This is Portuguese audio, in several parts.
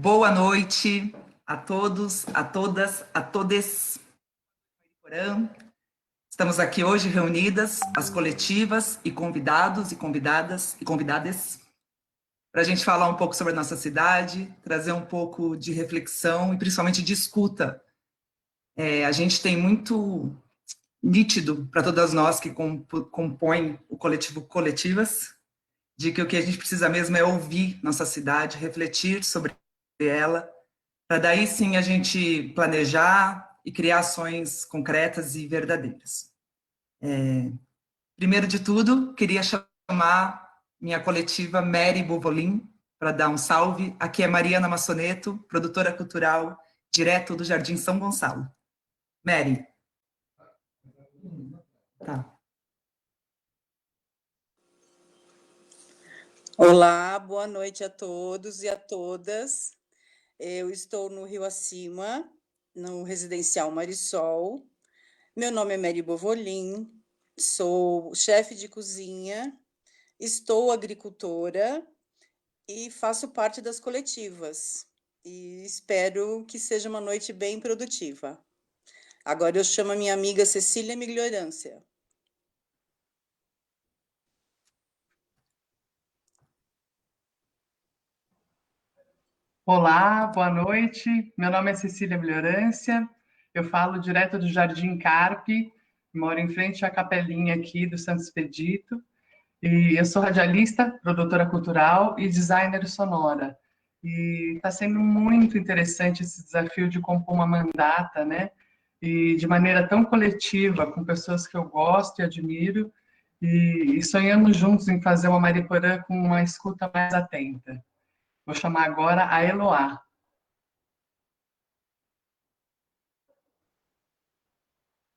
Boa noite a todos, a todas, a todes. Estamos aqui hoje reunidas, as coletivas e convidados e convidadas e convidadas, para a gente falar um pouco sobre a nossa cidade, trazer um pouco de reflexão e principalmente de escuta. A gente tem muito nítido para todas nós que compõem o coletivo Coletivas, de que o que a gente precisa mesmo é ouvir nossa cidade, refletir sobre ela, para daí sim a gente planejar e criar ações concretas e verdadeiras. Primeiro de tudo, queria chamar minha coletiva Mary Bovolin para dar um salve. Aqui é Mariana Massoneto, produtora cultural, direto do Jardim São Gonçalo. Mary. Tá. Olá, boa noite a todos e a todas. Eu estou no Rio Acima, no Residencial Marisol. Meu nome é Mary Bovolin, sou chefe de cozinha, estou agricultora e faço parte das coletivas. E espero que seja uma noite bem produtiva. Agora eu chamo a minha amiga Cecília Migliorância. Olá, boa noite. Meu nome é Cecília Melhorância. Eu falo direto do Jardim Carpe, moro em frente à capelinha aqui do Santo Expedito. E eu sou radialista, produtora cultural e designer sonora. E está sendo muito interessante esse desafio de compor uma mandata, né? E de maneira tão coletiva, com pessoas que eu gosto e admiro. E sonhamos juntos em fazer uma Mariporã com uma escuta mais atenta. Vou chamar agora a Eloá.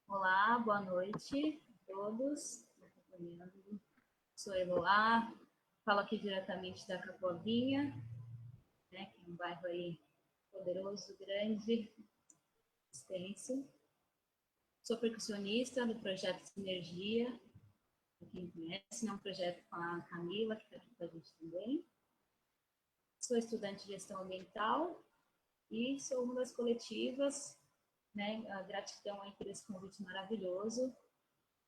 Olá, boa noite a todos. Sou Eloá, falo aqui diretamente da Capovinha, né, que é um bairro aí poderoso, grande, extenso. Sou percussionista do projeto Sinergia, para quem conhece, é um projeto com a Camila, que está aqui com a gente também. Sou estudante de gestão ambiental e sou uma das coletivas, né? A gratidão aí por esse convite maravilhoso,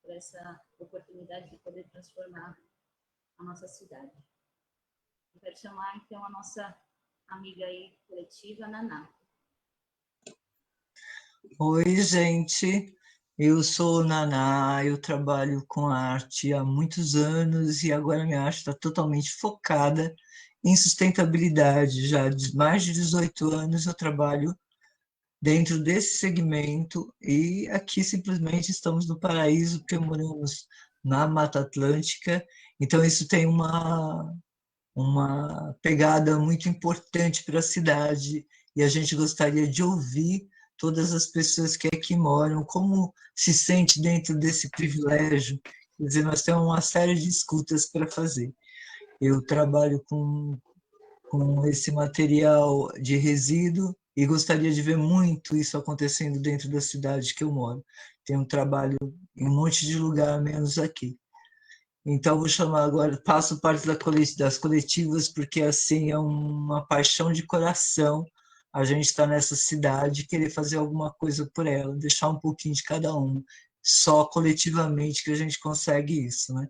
por essa oportunidade de poder transformar a nossa cidade. Eu quero chamar, então, a nossa amiga aí coletiva, Naná. Oi, gente. Eu sou Naná, eu trabalho com arte há muitos anos e agora minha arte está totalmente focada em sustentabilidade. Já há mais de 18 anos eu trabalho dentro desse segmento e aqui simplesmente estamos no paraíso porque moramos na Mata Atlântica, então isso tem uma pegada muito importante para a cidade e a gente gostaria de ouvir todas as pessoas que aqui moram, como se sente dentro desse privilégio. Quer dizer, nós temos uma série de escutas para fazer. Eu trabalho com esse material de resíduo e gostaria de ver muito isso acontecendo dentro da cidade que eu moro. Tem um trabalho em um monte de lugar, menos aqui. Então, vou chamar agora, passo parte das coletivas, porque assim é uma paixão de coração a gente estar nessa cidade, querer fazer alguma coisa por ela, deixar um pouquinho de cada um. Só coletivamente que a gente consegue isso, né?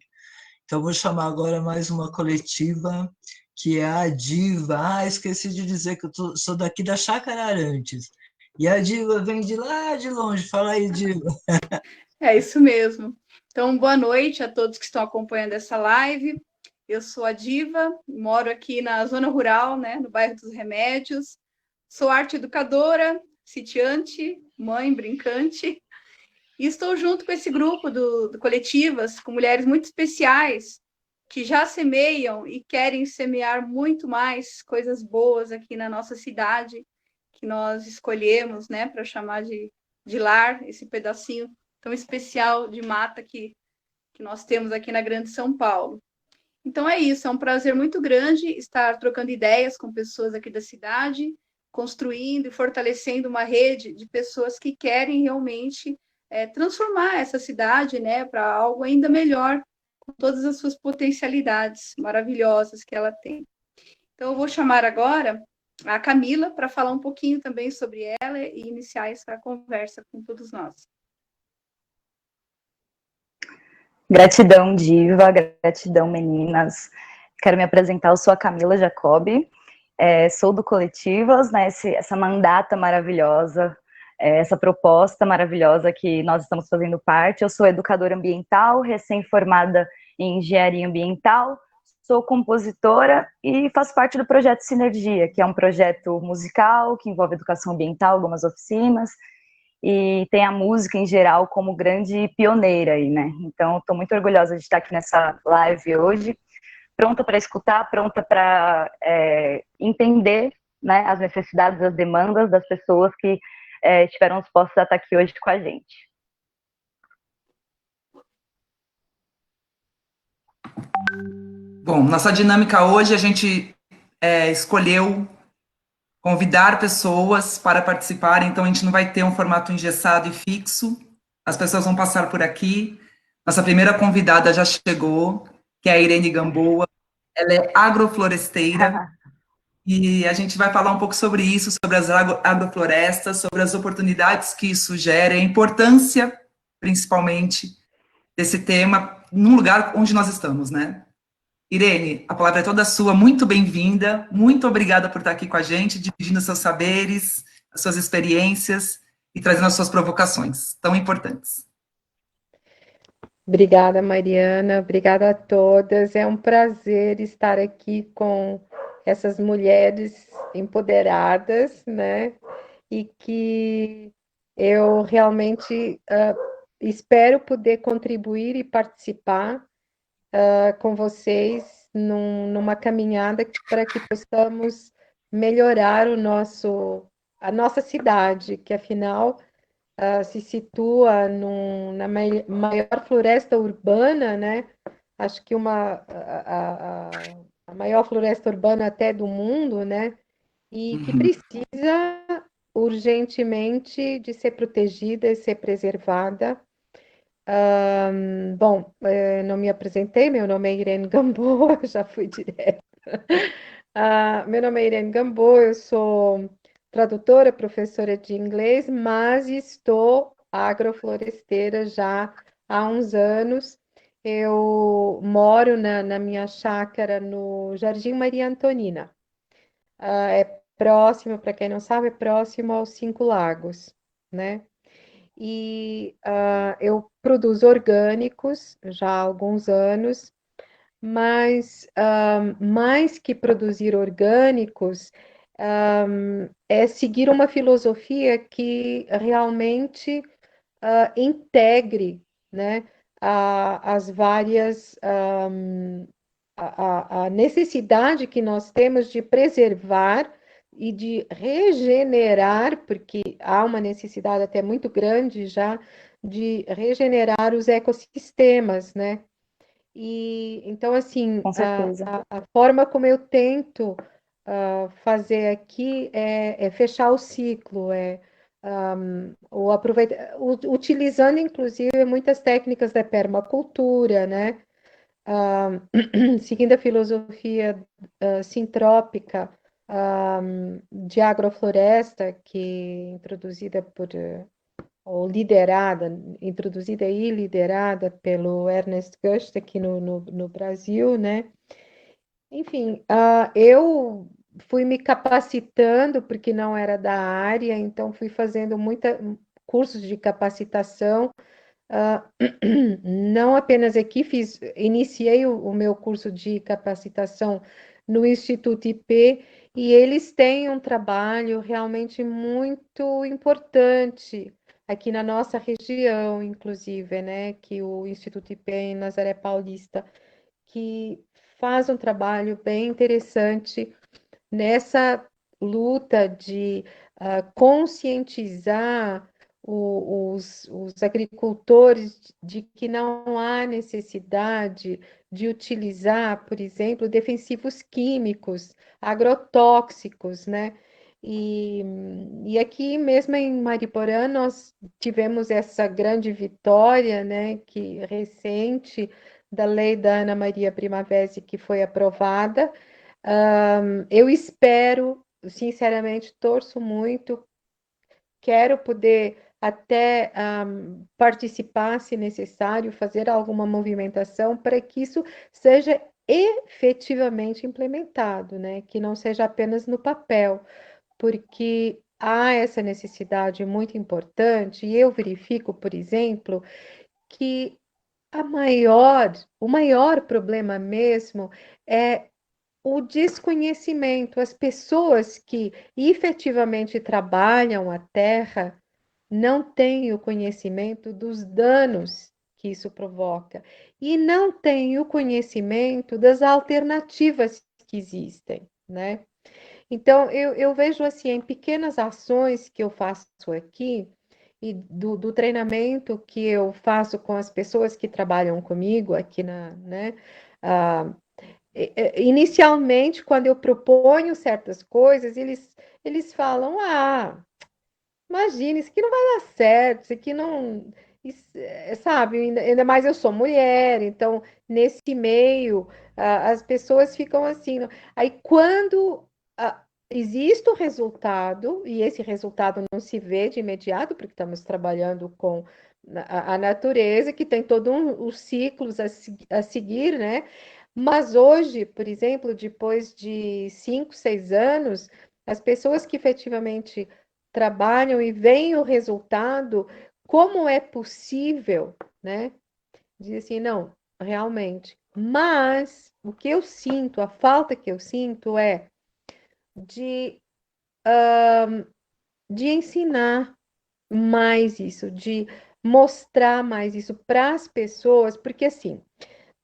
Então, vou chamar agora mais uma coletiva, que é a Diva. Ah, esqueci de dizer que eu sou daqui da Chácara Arantes. E a Diva vem de lá de longe. Fala aí, Diva. É isso mesmo. Então, boa noite a todos que estão acompanhando essa live. Eu sou a Diva, moro aqui na zona rural, né, no bairro dos Remédios. Sou arte educadora, sitiante, mãe brincante. E estou junto com esse grupo do Coletivas, com mulheres muito especiais, que já semeiam e querem semear muito mais coisas boas aqui na nossa cidade, que nós escolhemos, né, para chamar de lar, esse pedacinho tão especial de mata que nós temos aqui na Grande São Paulo. Então é isso, é um prazer muito grande estar trocando ideias com pessoas aqui da cidade, construindo e fortalecendo uma rede de pessoas que querem realmente transformar essa cidade, né, para algo ainda melhor, com todas as suas potencialidades maravilhosas que ela tem. Então eu vou chamar agora a Camila para falar um pouquinho também sobre ela e iniciar essa conversa com todos nós. Gratidão, Diva, gratidão, meninas. Quero me apresentar, eu sou a Camila Jacobi, sou do Coletivas, né, essa mandata maravilhosa, essa proposta maravilhosa que nós estamos fazendo parte. Eu sou educadora ambiental, recém-formada em engenharia ambiental, sou compositora e faço parte do projeto Sinergia, que é um projeto musical que envolve educação ambiental, algumas oficinas, e tem a música em geral como grande pioneira aí, né? Então, estou muito orgulhosa de estar aqui nessa live hoje, pronta para escutar, pronta para entender, né, as necessidades, as demandas das pessoas que estiveram dispostas a estar aqui hoje com a gente. Bom, nossa dinâmica hoje, a gente escolheu convidar pessoas para participarem, então a gente não vai ter um formato engessado e fixo, as pessoas vão passar por aqui. Nossa primeira convidada já chegou, que é a Irene Gamboa, ela é agrofloresteira, e a gente vai falar um pouco sobre isso, sobre as agroflorestas, sobre as oportunidades que isso gera, a importância, principalmente, desse tema num lugar onde nós estamos, né? Irene, a palavra é toda sua, muito bem-vinda, muito obrigada por estar aqui com a gente, dividindo seus saberes, as suas experiências e trazendo as suas provocações tão importantes. Obrigada, Mariana, obrigada a todas. É um prazer estar aqui com essas mulheres empoderadas, né? E que eu realmente espero poder contribuir e participar com vocês numa caminhada para que possamos melhorar a nossa cidade, que afinal se situa na maior floresta urbana, né? Acho que a maior floresta urbana até do mundo, né? E que precisa urgentemente de ser protegida e ser preservada. Bom, não me apresentei, meu nome é Irene Gamboa, já fui direto. Meu nome é Irene Gamboa, eu sou tradutora, professora de inglês, mas estou agrofloresteira já há uns anos. Eu moro na minha chácara no Jardim Maria Antonina. É próximo, para quem não sabe, é próximo aos Cinco Lagos, né? E eu produzo orgânicos já há alguns anos, mas mais que produzir orgânicos, é seguir uma filosofia que realmente integre, né, as várias a necessidade que nós temos de preservar e de regenerar, porque há uma necessidade até muito grande já de regenerar os ecossistemas, né? E então, assim, Com certeza. a forma como eu tento fazer aqui é fechar o ciclo, utilizando inclusive muitas técnicas da permacultura, né? Seguindo a filosofia sintrópica de agrofloresta, que introduzida ou liderada, introduzida e liderada pelo Ernest Goethe aqui no Brasil, né? Enfim, eu fui me capacitando, porque não era da área, então fui fazendo cursos de capacitação, não apenas aqui, iniciei o meu curso de capacitação no Instituto IP, e eles têm um trabalho realmente muito importante aqui na nossa região, inclusive, né, que o Instituto IP em Nazaré Paulista, que faz um trabalho bem interessante nessa luta de conscientizar os agricultores de que não há necessidade de utilizar, por exemplo, defensivos químicos, agrotóxicos, né? E aqui mesmo em Mariporã nós tivemos essa grande vitória, né, que recente, da lei da Ana Maria Primavera, que foi aprovada. Eu espero sinceramente, torço muito, quero poder até participar, se necessário, fazer alguma movimentação para que isso seja efetivamente implementado, né? Que não seja apenas no papel, porque há essa necessidade muito importante, e eu verifico, por exemplo, que o maior problema mesmo é o desconhecimento. As pessoas que efetivamente trabalham a terra não têm o conhecimento dos danos que isso provoca e não têm o conhecimento das alternativas que existem, né? Então, eu vejo assim, em pequenas ações que eu faço aqui, e do treinamento que eu faço com as pessoas que trabalham comigo aqui né? Ah, inicialmente, quando eu proponho certas coisas, eles falam, imagina, isso aqui não vai dar certo, isso aqui não. Sabe, ainda mais eu sou mulher, então nesse meio as pessoas ficam assim. Aí quando existe o resultado, e esse resultado não se vê de imediato, porque estamos trabalhando com a natureza, que tem todos os ciclos a seguir, né? Mas hoje, por exemplo, depois de 5, 6 anos, as pessoas que efetivamente trabalham e veem o resultado, como é possível, né? Diz assim, não, realmente. Mas o que eu sinto, a falta que eu sinto é de, de ensinar mais isso, de mostrar mais isso para as pessoas, porque assim,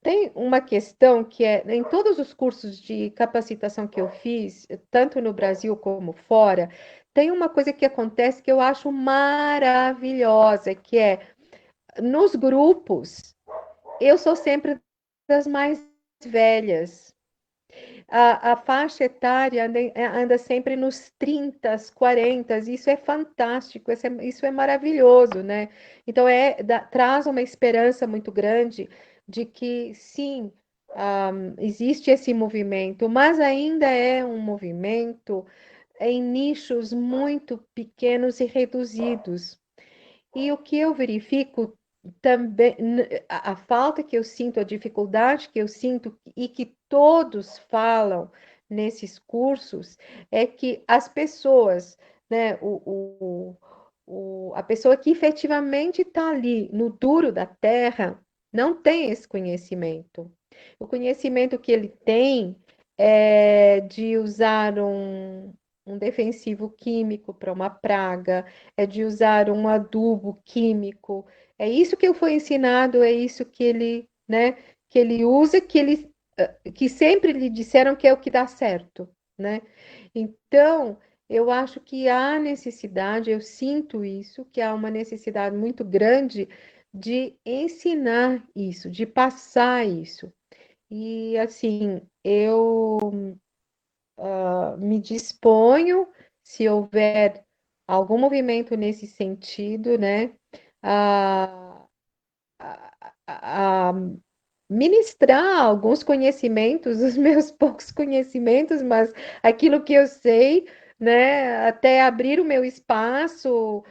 tem uma questão que é, em todos os cursos de capacitação que eu fiz, tanto no Brasil como fora, tem uma coisa que acontece que eu acho maravilhosa, que é, nos grupos, eu sou sempre das mais velhas. A faixa etária anda sempre nos 30, 40, isso é fantástico, isso é maravilhoso, né? Então, traz uma esperança muito grande de que, sim, existe esse movimento, mas ainda é um movimento em nichos muito pequenos e reduzidos. E o que eu verifico também, a falta que eu sinto, a dificuldade que eu sinto e que todos falam nesses cursos é que as pessoas, né, a pessoa que efetivamente está ali no duro da terra não tem esse conhecimento. O conhecimento que ele tem é de usar um defensivo químico para uma praga, é de usar um adubo químico. É isso que eu fui ensinado, é isso que ele, né, que ele usa, que sempre lhe disseram que é o que dá certo, né? Então, eu acho que há necessidade, eu sinto isso, que há uma necessidade muito grande de ensinar isso, de passar isso. E assim, eu me disponho, se houver algum movimento nesse sentido, né, a, a ministrar alguns conhecimentos, os meus poucos conhecimentos, mas aquilo que eu sei, né, até abrir o meu espaço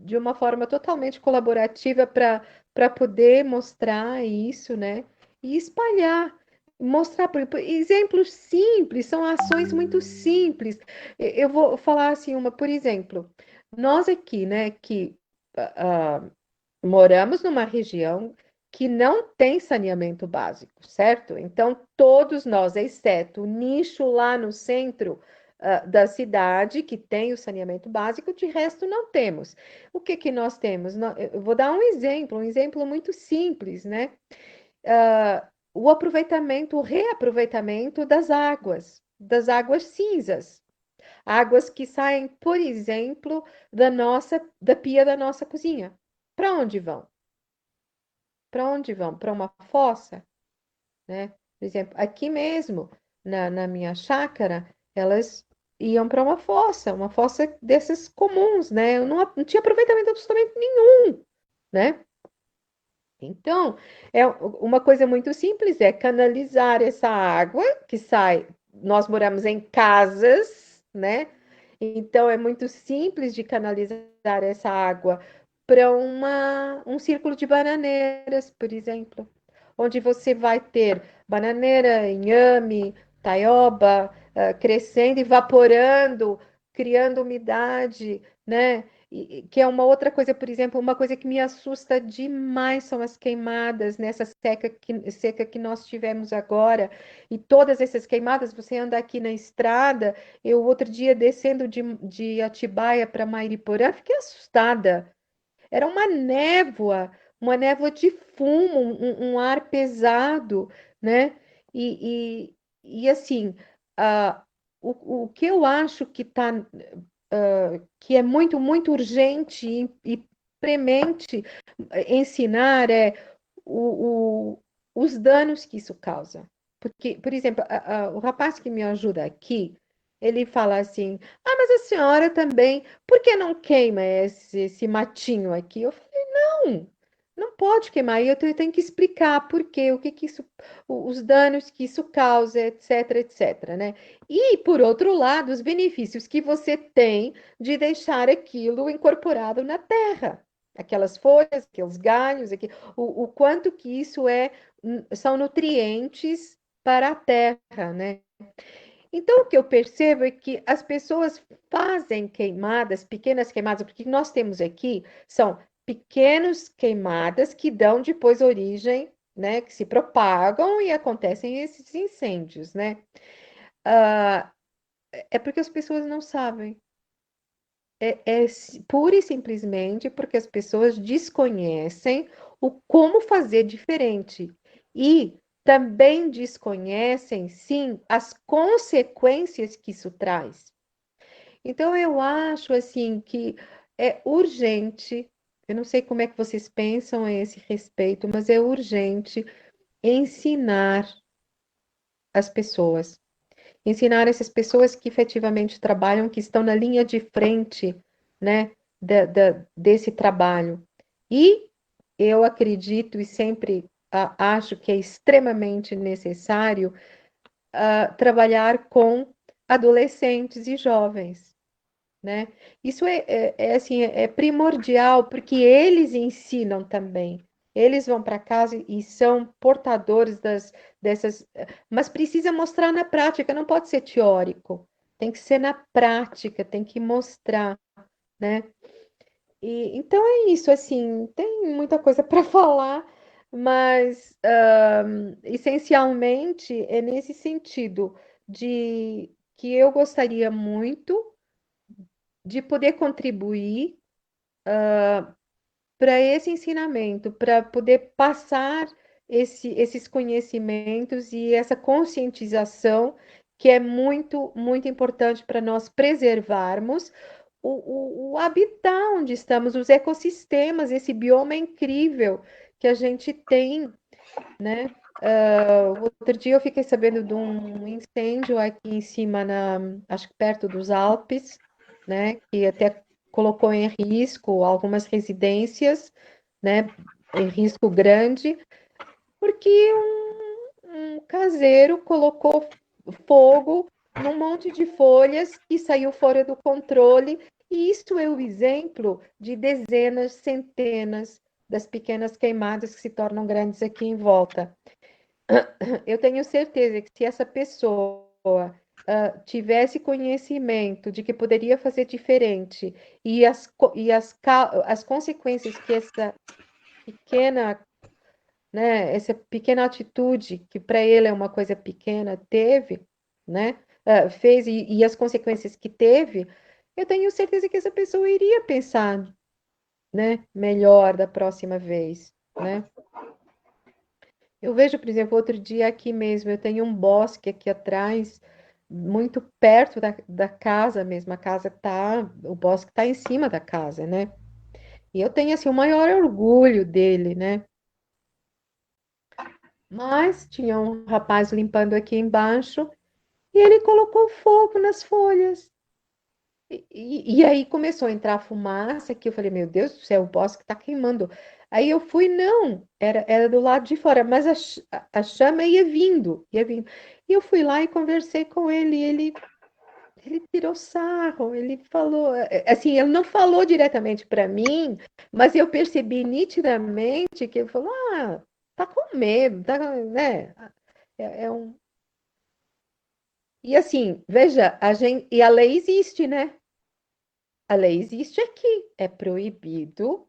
de uma forma totalmente colaborativa para poder mostrar isso, né, e espalhar. Mostrar por exemplos simples, são ações muito simples. Eu vou falar assim, por exemplo, nós aqui, né, que moramos numa região que não tem saneamento básico, certo? Então, todos nós, exceto o nicho lá no centro da cidade, que tem o saneamento básico, de resto não temos. O que que nós temos? Eu vou dar um exemplo muito simples, né? O aproveitamento, o reaproveitamento das águas cinzas. Águas que saem, por exemplo, da pia da nossa cozinha. Para onde vão? Para onde vão? Para uma fossa, né? Por exemplo, aqui mesmo, na minha chácara, elas iam para uma fossa dessas comuns, né? Não tinha aproveitamento absolutamente nenhum, né? Então, é uma coisa muito simples, é canalizar essa água que sai. Nós moramos em casas, né? Então, é muito simples de canalizar essa água para um círculo de bananeiras, por exemplo, onde você vai ter bananeira, inhame, taioba, crescendo, evaporando, criando umidade, né? Que é uma outra coisa, por exemplo, uma coisa que me assusta demais são as queimadas nessa seca que nós tivemos agora. E todas essas queimadas, você anda aqui na estrada, eu outro dia descendo de Atibaia para Mairiporã, fiquei assustada. Era uma névoa de fumo, um ar pesado, né? E assim, o que eu acho que é muito, muito urgente e premente ensinar é o, o- os danos que isso causa. Porque, por exemplo, o rapaz que me ajuda aqui, ele fala assim: Ah, mas a senhora também, por que não queima esse matinho aqui? Eu falei: Não, não pode queimar. E eu tenho que explicar por quê, o que que isso, os danos que isso causa, etc, etc, né? E, por outro lado, os benefícios que você tem de deixar aquilo incorporado na terra. Aquelas folhas, aqueles galhos, o quanto que isso são nutrientes para a terra, né? Então, o que eu percebo é que as pessoas fazem queimadas, pequenas queimadas, porque nós temos aqui são pequenas queimadas que dão depois origem, né, que se propagam e acontecem esses incêndios, né? Ah, é porque as pessoas não sabem. Pura e simplesmente porque as pessoas desconhecem o como fazer diferente. E também desconhecem, sim, as consequências que isso traz. Então, eu acho, assim, que é urgente, eu não sei como é que vocês pensam a esse respeito, mas é urgente ensinar as pessoas. Ensinar essas pessoas que efetivamente trabalham, que estão na linha de frente, né, desse trabalho. E eu acredito e sempre acho que é extremamente necessário trabalhar com adolescentes e jovens, né? Isso assim, é primordial, porque eles ensinam também. Eles vão para casa e são portadores dessas, mas precisa mostrar na prática, não pode ser teórico. Tem que ser na prática, tem que mostrar, né? Então é isso, assim, tem muita coisa para falar, mas essencialmente é nesse sentido de que eu gostaria muito de poder contribuir para esse ensinamento, para poder passar esses conhecimentos e essa conscientização que é muito, muito importante para nós preservarmos o habitat onde estamos, os ecossistemas, esse bioma incrível que a gente tem, né? Outro dia eu fiquei sabendo de um incêndio aqui em cima, acho que perto dos Alpes, né? Que até colocou em risco algumas residências, né? Em risco grande, porque um caseiro colocou fogo num monte de folhas e saiu fora do controle. E isso é o exemplo de dezenas, centenas das pequenas queimadas que se tornam grandes aqui em volta. Eu tenho certeza que se essa pessoa tivesse conhecimento de que poderia fazer diferente as consequências que pequena, essa pequena atitude, que para ele é uma coisa pequena, teve, né, fez e as consequências que teve, eu tenho certeza que essa pessoa iria pensar, né, melhor da próxima vez, né? Eu vejo, por exemplo, outro dia aqui mesmo, eu tenho um bosque aqui atrás, muito perto da casa mesmo. O bosque tá em cima da casa, né? E eu tenho, assim, o maior orgulho dele, né? Mas tinha um rapaz limpando aqui embaixo e ele colocou fogo nas folhas. E aí começou a entrar fumaça que eu falei, meu Deus do céu, o bosque está queimando. Aí eu fui, não, era do lado de fora, mas a chama ia vindo, ia vindo. E eu fui lá e conversei com ele, e ele Ele tirou sarro, ele falou, assim, ele não falou diretamente para mim, mas eu percebi nitidamente que ele falou, tá com medo, tá, né? É um... E assim, veja, e a lei existe, né? A lei existe aqui, é proibido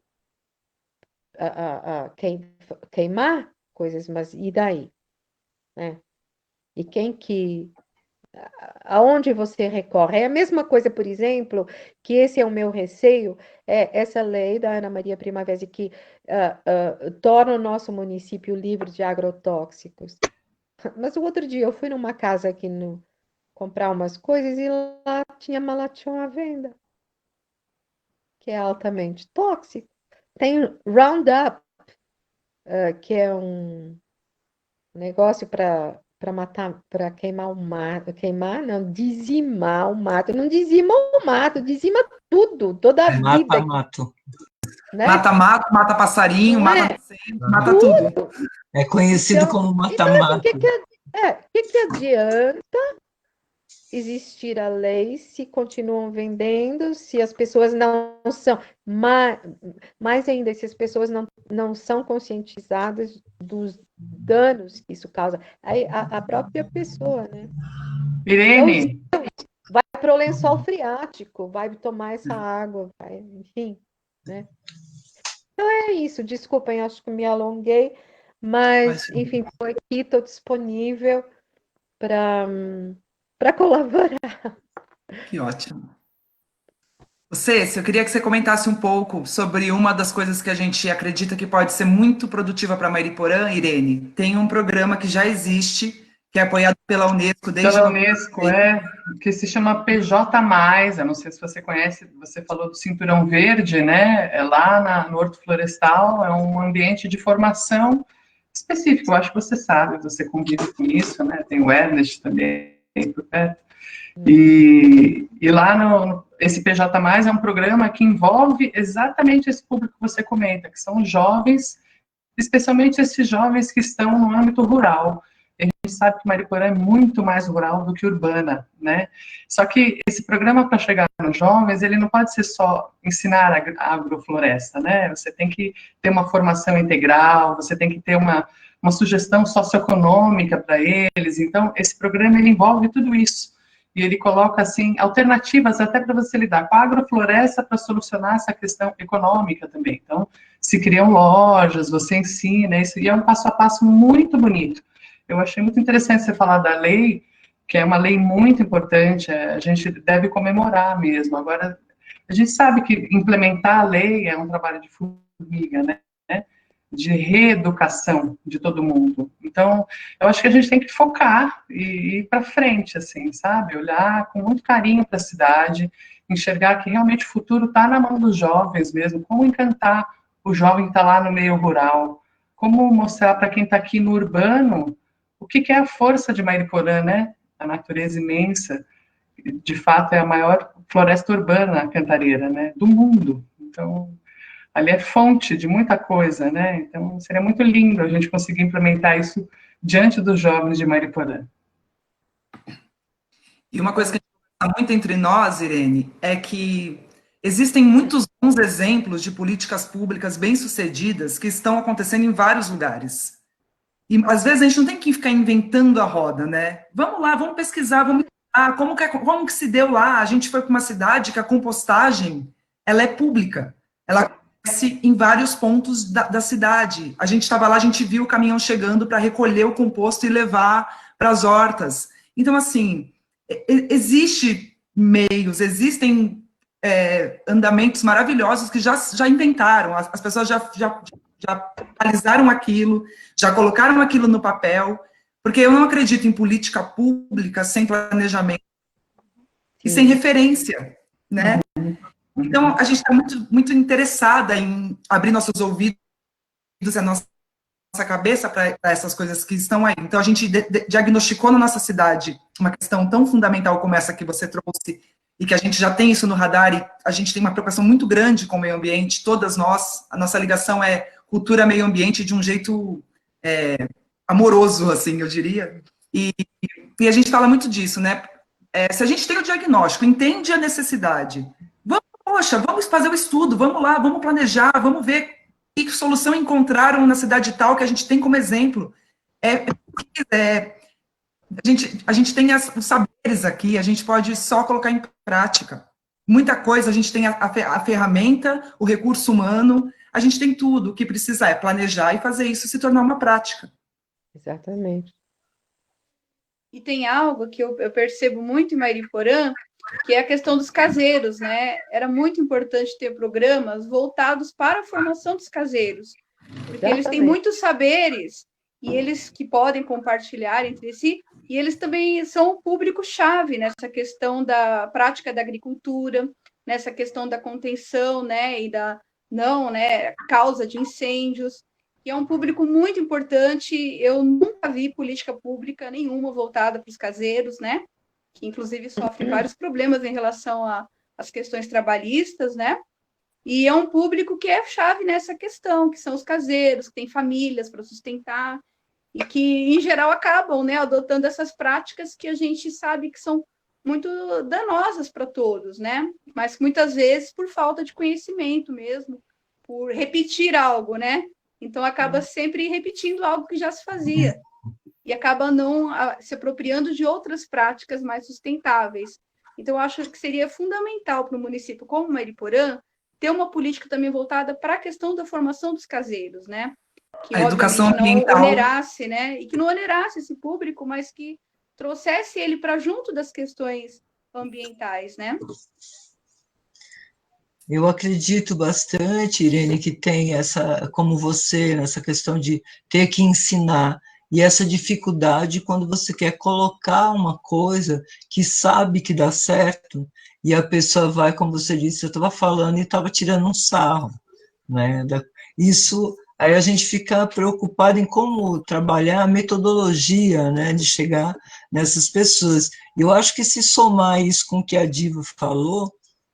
queimar coisas, mas e daí? Né? E quem que aonde você recorre? É a mesma coisa, por exemplo, que esse é o meu receio, é essa lei da Ana Maria Primavera que torna o nosso município livre de agrotóxicos. Mas o outro dia eu fui numa casa aqui comprar umas coisas e lá tinha malation à venda, que é altamente tóxico. Tem Roundup, que é um negócio para matar, para queimar o mato, não, dizimar o mato, não dizima o mato, dizima tudo, toda a vida, Mata-mato. né? Mata mato, mata passarinho, Não mata é? incêndio, mata tudo. É conhecido como Então, assim, mata-mato. que adianta existir a lei se continuam vendendo, se as pessoas não são, mais ainda, se as pessoas não são conscientizadas dos danos que isso causa. Aí, a própria pessoa, né? Irene, Vai para o lençol freático, vai tomar essa água, vai, enfim, né? Então é isso, desculpem, acho que me alonguei, mas, enfim, estou aqui, estou disponível para colaborar. Que ótimo. Cês, eu queria que você comentasse um pouco sobre uma das coisas que a gente acredita que pode ser muito produtiva para Mariporã, Irene. Tem um programa que já existe, que é apoiado pela Unesco desde pela Unesco, que se chama PJ+, eu não sei se você conhece, você falou do Cinturão Verde, né? É lá no Horto Florestal, é um ambiente de formação específico, eu acho que você sabe, você convive com isso, né? Tem o Ernest também por perto. E lá esse PJ+, é um programa que envolve exatamente esse público que você comenta, que são jovens, especialmente esses jovens que estão no âmbito rural. A gente sabe que Mariporã é muito mais rural do que urbana, né? Só que esse programa, para chegar nos jovens, ele não pode ser só ensinar a agrofloresta, né? Você tem que ter uma formação integral, você tem que ter uma sugestão socioeconômica para eles. Então, esse programa, ele envolve tudo isso. E ele coloca, assim, alternativas até para você lidar com a agrofloresta para solucionar essa questão econômica também. Então, se criam lojas, você ensina isso, e é um passo a passo muito bonito. Eu achei muito interessante você falar da lei, que é uma lei muito importante, a gente deve comemorar mesmo. Agora, a gente sabe que implementar a lei é um trabalho de formiga, né? De reeducação de todo mundo. Então, eu acho que a gente tem que focar e ir para frente, assim, sabe? Olhar com muito carinho para a cidade, enxergar que realmente o futuro está na mão dos jovens mesmo, como encantar o jovem que está lá no meio rural, como mostrar para quem está aqui no urbano o que é a força de Mariporã, né? A natureza imensa, de fato é a maior floresta urbana cantareira, né? Do mundo. Então, ali é fonte de muita coisa, né? Então, seria muito lindo a gente conseguir implementar isso diante dos jovens de Mariporã. E uma coisa que a gente fala muito entre nós, Irene, é que existem muitos bons exemplos de políticas públicas bem-sucedidas que estão acontecendo em vários lugares. E, às vezes, a gente não tem que ficar inventando a roda, né? Vamos lá, vamos pesquisar, vamos estudar, como que se deu lá? A gente foi para uma cidade que a compostagem, ela é pública. Ela acontece em vários pontos da cidade. A gente estava lá, a gente viu o caminhão chegando para recolher o composto e levar para as hortas. Então, assim, existem meios, existem andamentos maravilhosos que já inventaram, as pessoas já analisaram aquilo, já colocaram aquilo no papel, porque eu não acredito em política pública sem planejamento e sem referência, né? Então, a gente está muito, muito interessada em abrir nossos ouvidos e a nossa cabeça para essas coisas que estão aí. Então, a gente diagnosticou na nossa cidade uma questão tão fundamental como essa que você trouxe, e que a gente já tem isso no radar, e a gente tem uma preocupação muito grande com o meio ambiente, todas nós, a nossa ligação é cultura, meio ambiente, de um jeito amoroso, assim, eu diria. E a gente fala muito disso, né? se a gente tem o diagnóstico, entende a necessidade, vamos fazer o estudo, vamos lá, vamos planejar, vamos ver que solução encontraram na cidade tal que a gente tem como exemplo. A gente tem os saberes aqui, a gente pode só colocar em prática. Muita coisa, a gente tem a ferramenta, o recurso humano, a gente tem tudo. O que precisa é planejar e fazer isso se tornar uma prática. Exatamente. E tem algo que eu percebo muito em Mariporã, que é a questão dos caseiros, né? Era muito importante ter programas voltados para a formação dos caseiros, porque eles têm muitos saberes e eles que podem compartilhar entre si, e eles também são o público-chave nessa questão da prática da agricultura, nessa questão da contenção, né, e da causa de incêndios, e é um público muito importante. Eu nunca vi política pública nenhuma voltada para os caseiros, né, que inclusive sofrem vários problemas em relação às questões trabalhistas, né, e é um público que é chave nessa questão, que são os caseiros, que têm famílias para sustentar, e que, em geral, acabam, né, adotando essas práticas que a gente sabe que são muito danosas para todos, né, mas muitas vezes por falta de conhecimento mesmo, por repetir algo, né, então acaba sempre repetindo algo que já se fazia, e acaba não se apropriando de outras práticas mais sustentáveis. Então, eu acho que seria fundamental para o município como Mariporã ter uma política também voltada para a questão da formação dos caseiros, né? Que, a educação ambiental, não onerasse, né? E que não onerasse esse público, mas que trouxesse ele para junto das questões ambientais, né? Eu acredito bastante, Irene, que tem essa, como você, nessa questão de ter que ensinar, e essa dificuldade quando você quer colocar uma coisa que sabe que dá certo, e a pessoa vai, como você disse, eu estava falando e estava tirando um sarro, né? Isso, aí a gente fica preocupado em como trabalhar a metodologia, né, de chegar nessas pessoas. Eu acho que se somar isso com o que a Diva falou,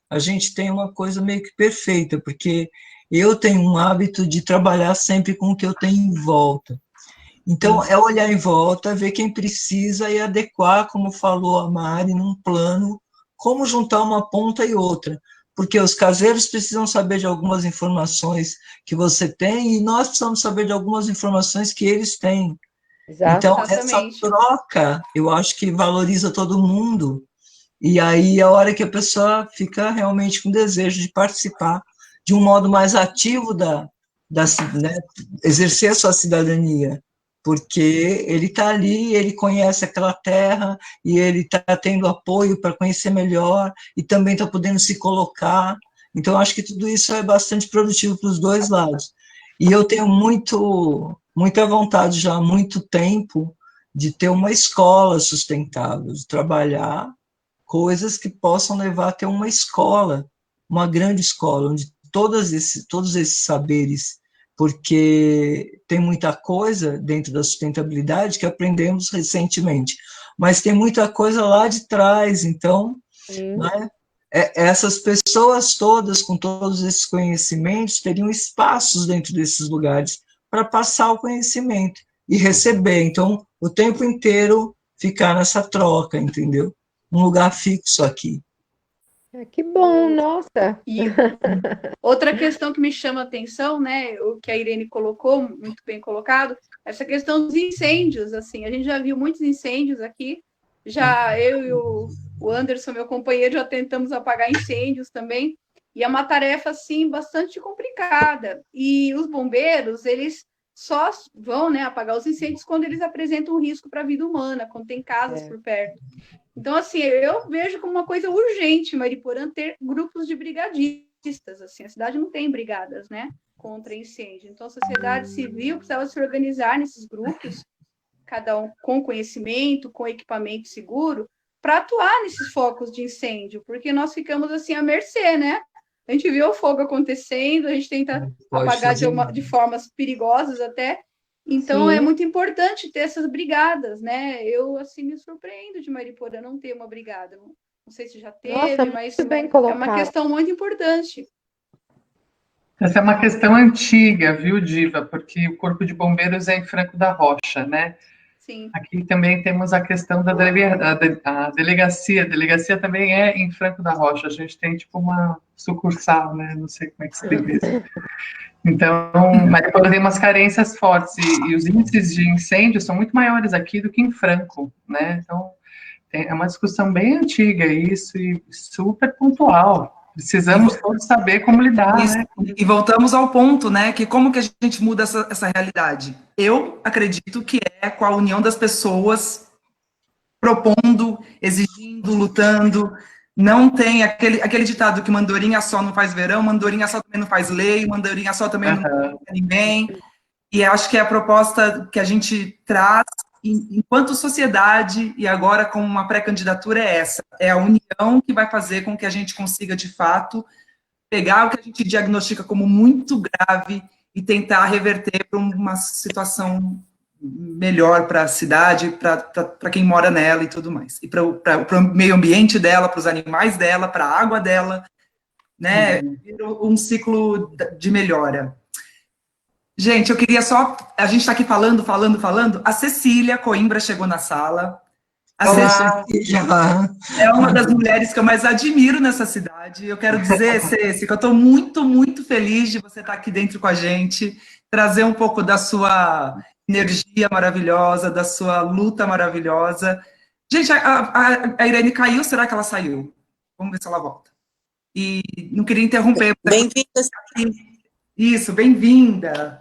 a gente tem uma coisa meio que perfeita, porque eu tenho um hábito de trabalhar sempre com o que eu tenho em volta. Então, é olhar em volta, ver quem precisa e adequar, como falou a Mari, num plano, como juntar uma ponta e outra. Porque os caseiros precisam saber de algumas informações que você tem e nós precisamos saber de algumas informações que eles têm. Exato. Então, essa troca, eu acho que valoriza todo mundo. E aí, a hora que a pessoa fica realmente com desejo de participar de um modo mais ativo né, exercer a sua cidadania, porque ele está ali, ele conhece aquela terra, e ele está tendo apoio para conhecer melhor, e também está podendo se colocar. Então, acho que tudo isso é bastante produtivo para os dois lados. E eu tenho muita vontade já há muito tempo de ter uma escola sustentável, de trabalhar coisas que possam levar a ter uma escola, uma grande escola, onde todos esses saberes, porque tem muita coisa dentro da sustentabilidade que aprendemos recentemente, mas tem muita coisa lá de trás, então, né, essas pessoas todas, com todos esses conhecimentos, teriam espaços dentro desses lugares para passar o conhecimento e receber, então, o tempo inteiro ficar nessa troca, entendeu? Um lugar fixo aqui. Que bom, nossa! E outra questão que me chama a atenção, né, o que a Irene colocou, muito bem colocado, essa questão dos incêndios, assim, a gente já viu muitos incêndios aqui, já eu e o Anderson, meu companheiro, já tentamos apagar incêndios também, e é uma tarefa, assim, bastante complicada, e os bombeiros, eles só vão, né, apagar os incêndios quando eles apresentam um risco para a vida humana, quando tem casas por perto. Então, assim, eu vejo como uma coisa urgente Mariporã ter grupos de brigadistas, assim, a cidade não tem brigadas, né, contra incêndio. Então, a sociedade civil precisava se organizar nesses grupos, cada um com conhecimento, com equipamento seguro, para atuar nesses focos de incêndio, porque nós ficamos, assim, à mercê, né? A gente vê o fogo acontecendo, a gente tenta apagar de formas perigosas até. Então, é muito importante ter essas brigadas, né? Eu, assim, me surpreendo de Mariporã não ter uma brigada. Não sei se já teve, Nossa, mas muito bem é colocado. uma questão muito importante. Essa é uma questão antiga, viu, Diva? Porque o Corpo de Bombeiros é em Franco da Rocha, né? Sim. Aqui também temos a questão da a delegacia. A delegacia também é em Franco da Rocha. A gente tem tipo uma sucursal, né? Não sei como é que se diz isso. Então, Mariporã tem umas carências fortes e os índices de incêndio são muito maiores aqui do que em Franco, né? Então, é uma discussão bem antiga isso e super pontual. Precisamos todos saber como lidar, Isso, né? e voltamos ao ponto, né, que como que a gente muda essa realidade? Eu acredito que é com a união das pessoas propondo, exigindo, lutando. Não tem aquele ditado que mandorinha só não faz verão, mandorinha só também não faz lei, mandorinha só também não faz ninguém. E acho que é a proposta que a gente traz enquanto sociedade, e agora com uma pré-candidatura, é essa. É a união que vai fazer com que a gente consiga, de fato, pegar o que a gente diagnostica como muito grave e tentar reverter para uma situação melhor para a cidade, para quem mora nela e tudo mais. E para o meio ambiente dela, para os animais dela, para a água dela, né? Um ciclo de melhora. Gente, eu queria só... A gente está aqui falando. A Cecília Coimbra chegou na sala. Olá, é uma das mulheres que eu mais admiro nessa cidade. Eu quero dizer, Ceci, que eu estou muito, muito feliz de você estar aqui dentro com a gente, trazer um pouco da sua energia maravilhosa, da sua luta maravilhosa. Gente, a Irene caiu, será que ela saiu? Vamos ver se ela volta. E não queria interromper. Bem-vinda. Isso, bem-vinda.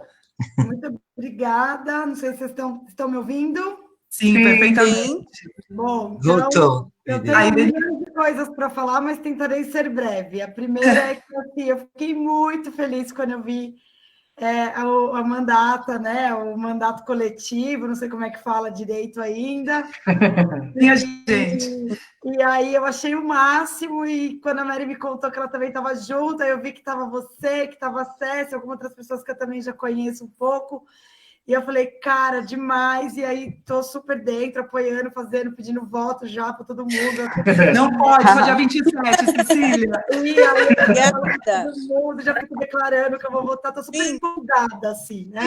Muito obrigada. Não sei se vocês estão me ouvindo. Sim, perfeitamente. Bom, voltou. Eu tenho milhões de coisas para falar, mas tentarei ser breve. A primeira é que assim, eu fiquei muito feliz quando eu vi a mandata, né? O mandato coletivo, não sei como é que fala direito ainda. Minha gente. E aí eu achei o máximo, e quando a Mary me contou que ela também estava junto, aí eu vi que estava você, que estava a Cécia, algumas outras pessoas que eu também já conheço um pouco. E eu falei, cara, demais. E aí, tô super dentro, apoiando, fazendo, pedindo voto já para todo mundo. Não pode, só dia 27, Cecília. E aí, todo mundo já fico declarando que eu vou votar. Tô super empolgada, assim, né?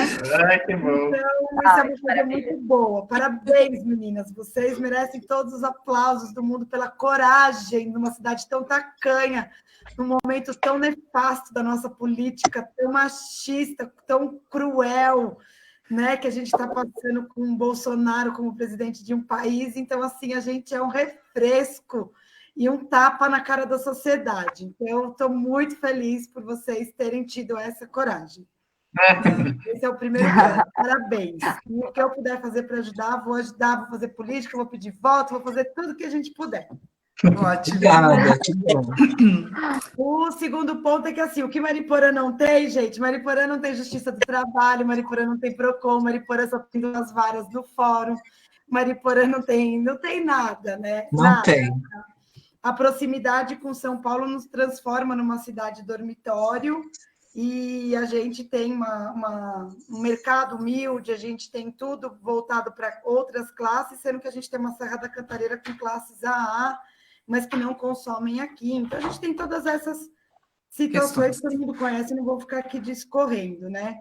Ai, que bom. Então, isso é uma coisa muito boa. Parabéns, meninas. Vocês merecem todos os aplausos do mundo pela coragem numa cidade tão tacanha, num momento tão nefasto da nossa política, tão machista, tão cruel, né, que a gente está passando com o Bolsonaro como presidente de um país. Então, assim, a gente é um refresco e um tapa na cara da sociedade. Então, estou muito feliz por vocês terem tido essa coragem. Esse é o primeiro ponto. Parabéns. E o que eu puder fazer para ajudar, vou fazer política, vou pedir voto, vou fazer tudo que a gente puder. Ótimo. Obrigada, que bom. O segundo ponto é que, assim, o que Mariporã não tem, gente, Mariporã não tem Justiça do Trabalho, Mariporã não tem PROCON, Mariporã só tem 2 varas no fórum, Mariporã não tem nada, né? Não nada. tem. A proximidade com São Paulo nos transforma numa cidade dormitório, e a gente tem um mercado humilde, a gente tem tudo voltado para outras classes, sendo que a gente tem uma Serra da Cantareira com classes AA, mas que não consomem aqui. Então, a gente tem todas essas situações que todo mundo conhece, não vou ficar aqui discorrendo, né?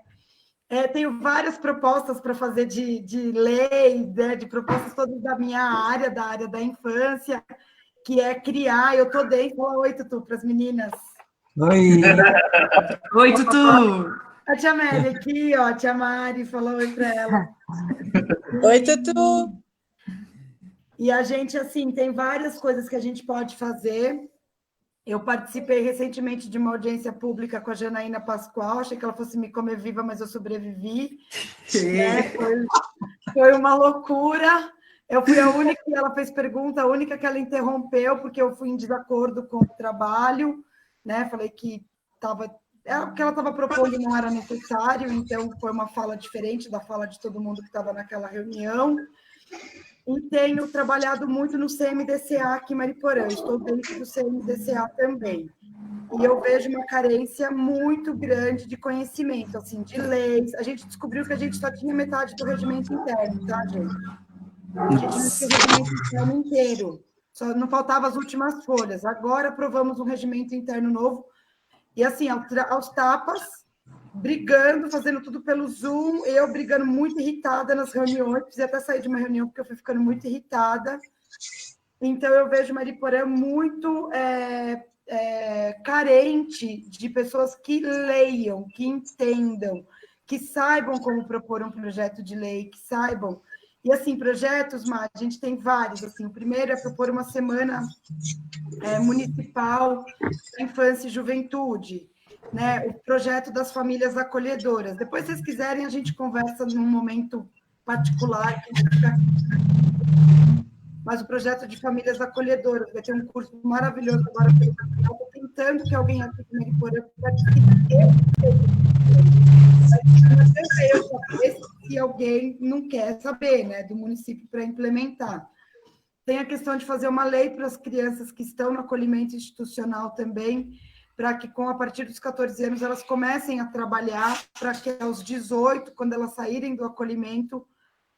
Tenho várias propostas para fazer de lei, né, de propostas todas da minha área, da área da infância, que é criar, eu estou dentro, fala oi, Tutu, para as meninas. Oi. Oi, Tutu. A tia Mary aqui, ó, a tia Mari, fala oi para ela. Oi, Tutu. E a gente, assim, tem várias coisas que a gente pode fazer. Eu participei recentemente de uma audiência pública com a Janaína Pascoal, achei que ela fosse me comer viva, mas eu sobrevivi. Né? Foi uma loucura. Eu fui a única que ela fez pergunta, a única que ela interrompeu, porque eu fui em desacordo com o trabalho, né? Falei que o que ela estava propondo não era necessário, então foi uma fala diferente da fala de todo mundo que estava naquela reunião. E tenho trabalhado muito no CMDCA aqui em Mariporã, estou dentro do CMDCA também. E eu vejo uma carência muito grande de conhecimento, assim, de leis. A gente descobriu que a gente só tinha metade do regimento interno, tá, gente? A gente não tinha o regimento interno inteiro, só não faltavam as últimas folhas. Agora aprovamos um regimento interno novo, e assim, aos tapas, brigando, fazendo tudo pelo Zoom, eu brigando muito irritada nas reuniões, precisei até sair de uma reunião porque eu fui ficando muito irritada. Então, eu vejo Mariporã muito carente de pessoas que leiam, que entendam, que saibam como propor um projeto de lei, que saibam. E, assim, projetos, Mar, a gente tem vários. Assim, o primeiro é propor uma semana municipal da infância e juventude, né? O projeto das famílias acolhedoras. Depois, se vocês quiserem, a gente conversa num momento particular, que a gente fica... Mas o projeto de famílias acolhedoras vai ter um curso maravilhoso agora pelo canal. Estou tentando que alguém aqui de Mariporã participe. Se alguém não quer saber, né, do município para implementar. Tem a questão de fazer uma lei para as crianças que estão no acolhimento institucional também, para que, a partir dos 14 anos, elas comecem a trabalhar, para que aos 18, quando elas saírem do acolhimento,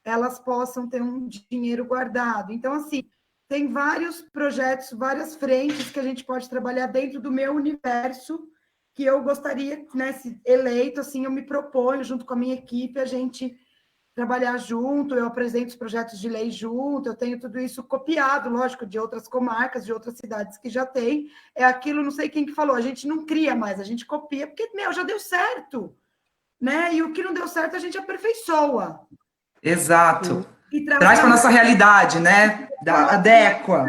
elas possam ter um dinheiro guardado. Então, assim, tem vários projetos, várias frentes que a gente pode trabalhar dentro do meu universo, que eu gostaria, né, se eleito, assim, eu me proponho, junto com a minha equipe, a gente trabalhar junto, eu apresento os projetos de lei junto, eu tenho tudo isso copiado, lógico, de outras comarcas, de outras cidades que já tem. É aquilo, não sei quem que falou, a gente não cria mais, a gente copia, porque, já deu certo, né? E o que não deu certo, a gente aperfeiçoa. Exato. Traz para a nossa realidade, né? Adequa.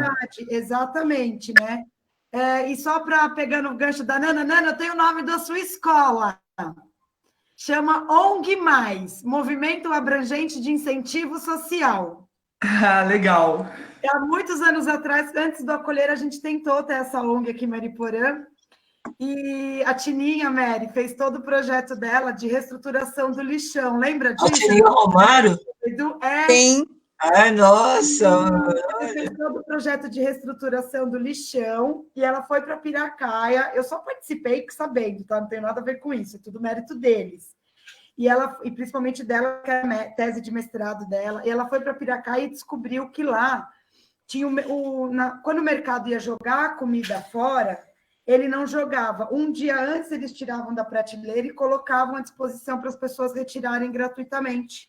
Exatamente, né? E só para pegar no gancho da Nana, eu tenho o nome da sua escola. Chama ONG+, Movimento Abrangente de Incentivo Social. Ah, legal. Há muitos anos atrás, antes do Acolher, a gente tentou ter essa ONG aqui em Mariporã, e a Tininha, Mary, fez todo o projeto dela de reestruturação do lixão. Lembra disso? A Tininha Romário? Sim. Ai, nossa! Ela fez todo o projeto de reestruturação do lixão, e ela foi para Piracaia. Eu só participei sabendo, tá? Não tem nada a ver com isso, é tudo mérito deles. E principalmente dela, que é a tese de mestrado dela, e ela foi para Piracaia e descobriu que lá tinha quando o mercado ia jogar comida fora, ele não jogava. Um dia antes, eles tiravam da prateleira e colocavam à disposição para as pessoas retirarem gratuitamente,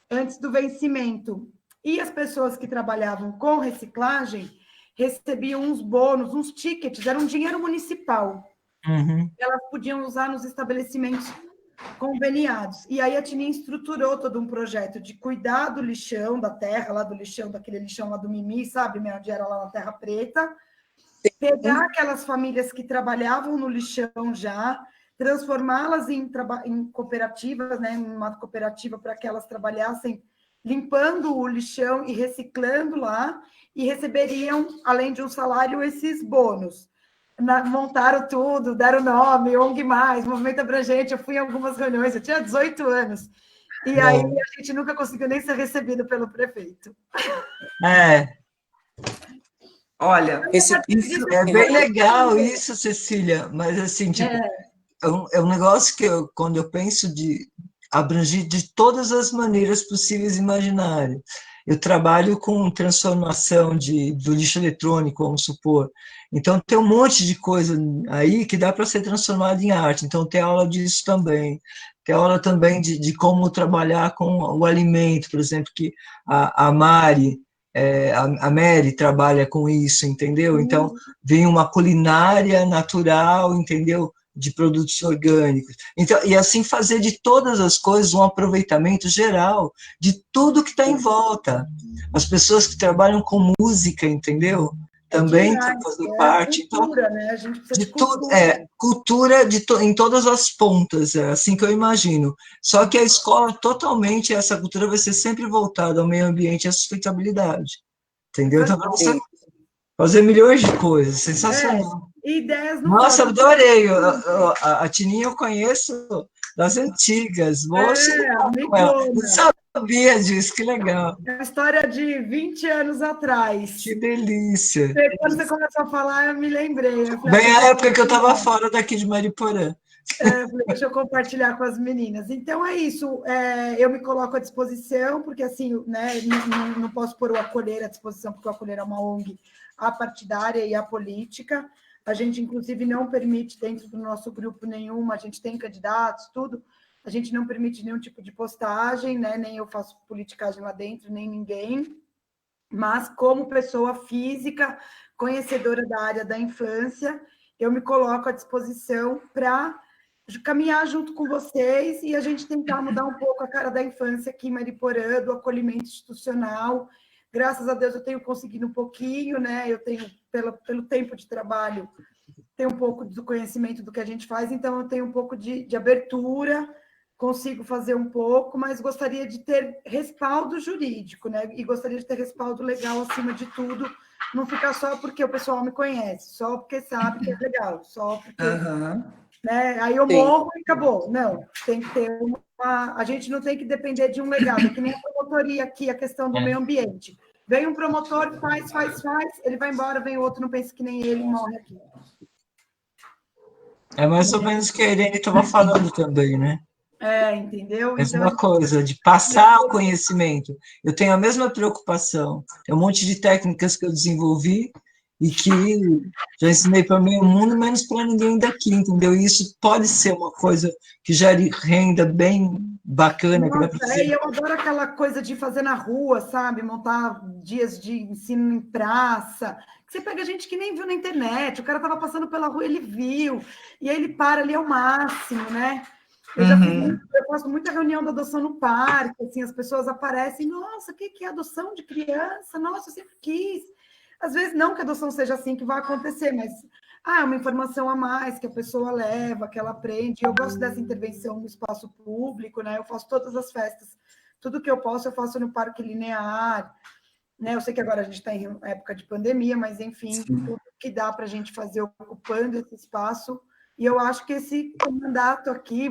antes do vencimento. E as pessoas que trabalhavam com reciclagem recebiam uns bônus, uns tickets, era um dinheiro municipal. Elas podiam usar nos estabelecimentos conveniados. E aí a Tininha estruturou todo um projeto de cuidar do lixão, da terra, lá do lixão, daquele lixão lá do Mimi, sabe, onde era lá na Terra Preta, pegar aquelas famílias que trabalhavam no lixão já, transformá-las em cooperativas, né, em uma cooperativa para que elas trabalhassem limpando o lixão e reciclando lá, e receberiam, além de um salário, esses bônus. Montaram tudo, deram nome, ONG+, Movimento Abrangente, eu fui em algumas reuniões, eu tinha 18 anos, e aí a gente nunca conseguiu nem ser recebido pelo prefeito. Olha, isso é bem legal isso, Cecília, mas assim, tipo, é um negócio que quando eu penso de abranger de todas as maneiras possíveis e imaginárias. Eu trabalho com transformação do lixo eletrônico, vamos supor. Então, tem um monte de coisa aí que dá para ser transformado em arte. Então, tem aula disso também. Tem aula também de como trabalhar com o alimento, por exemplo, que a Mari, a Mary trabalha com isso, entendeu? Então, vem uma culinária natural, entendeu? De produtos orgânicos. Então, e assim fazer de todas as coisas um aproveitamento geral de tudo que está em volta. As pessoas que trabalham com música, entendeu? Também fazem parte. Cultura, né? A gente precisa de tudo, cultura em todas as pontas, é assim que eu imagino. Só que a escola, totalmente, essa cultura vai ser sempre voltada ao meio ambiente e à sustentabilidade. Entendeu? Então, para você fazer milhões de coisas, sensacional. Ideias no Nossa, adorei. A Tininha eu conheço das antigas. Não sabia disso, que legal. É uma história de 20 anos atrás. Que delícia. Quando você começou a falar, eu me lembrei. Bem a época que eu estava fora daqui de Mariporã. Deixa eu compartilhar com as meninas. Então, é isso. Eu me coloco à disposição, porque assim, né, não posso pôr o Acolher à disposição, porque o Acolher é uma ONG apartidária e apolítica. A gente, inclusive, não permite dentro do nosso grupo nenhuma, a gente tem candidatos, tudo, a gente não permite nenhum tipo de postagem, né? Nem eu faço politicagem lá dentro, nem ninguém, mas como pessoa física, conhecedora da área da infância, eu me coloco à disposição para caminhar junto com vocês e a gente tentar mudar um pouco a cara da infância aqui em Mariporã, do acolhimento institucional. Graças a Deus eu tenho conseguido um pouquinho, né? Eu tenho, pelo tempo de trabalho, tenho um pouco do conhecimento do que a gente faz, então eu tenho um pouco de abertura, consigo fazer um pouco, mas gostaria de ter respaldo jurídico, né? E gostaria de ter respaldo legal acima de tudo, não ficar só porque o pessoal me conhece, só porque sabe que é legal, só porque... Né? Aí eu morro e acabou. Não, tem que ter a gente não tem que depender de um legado, que nem a promotoria aqui, a questão do meio ambiente. Vem um promotor, faz, ele vai embora, vem outro, não pensa que nem ele, morre aqui. É mais ou menos o que a Irene estava falando também, né? Entendeu? Mesma coisa, de passar o conhecimento. Eu tenho a mesma preocupação. Tem um monte de técnicas que eu desenvolvi e que já ensinei para meio mundo, menos para ninguém daqui, entendeu? E isso pode ser uma coisa que gere renda bem bacana. Nossa, eu adoro aquela coisa de fazer na rua, sabe? Montar dias de ensino em praça. Você pega gente que nem viu na internet, o cara estava passando pela rua, ele viu, e aí ele para ali ao máximo, né? Eu faço muita reunião da adoção no parque, assim, as pessoas aparecem, nossa, o que é adoção de criança? Nossa, eu sempre quis. Às vezes, não que a adoção seja assim que vai acontecer, mas é uma informação a mais que a pessoa leva, que ela aprende. Eu gosto dessa intervenção no espaço público, né? Eu faço todas as festas, tudo que eu posso, eu faço no Parque Linear, né? Eu sei que agora a gente está em época de pandemia, mas, enfim, tudo que dá para a gente fazer ocupando esse espaço. E eu acho que esse mandato aqui,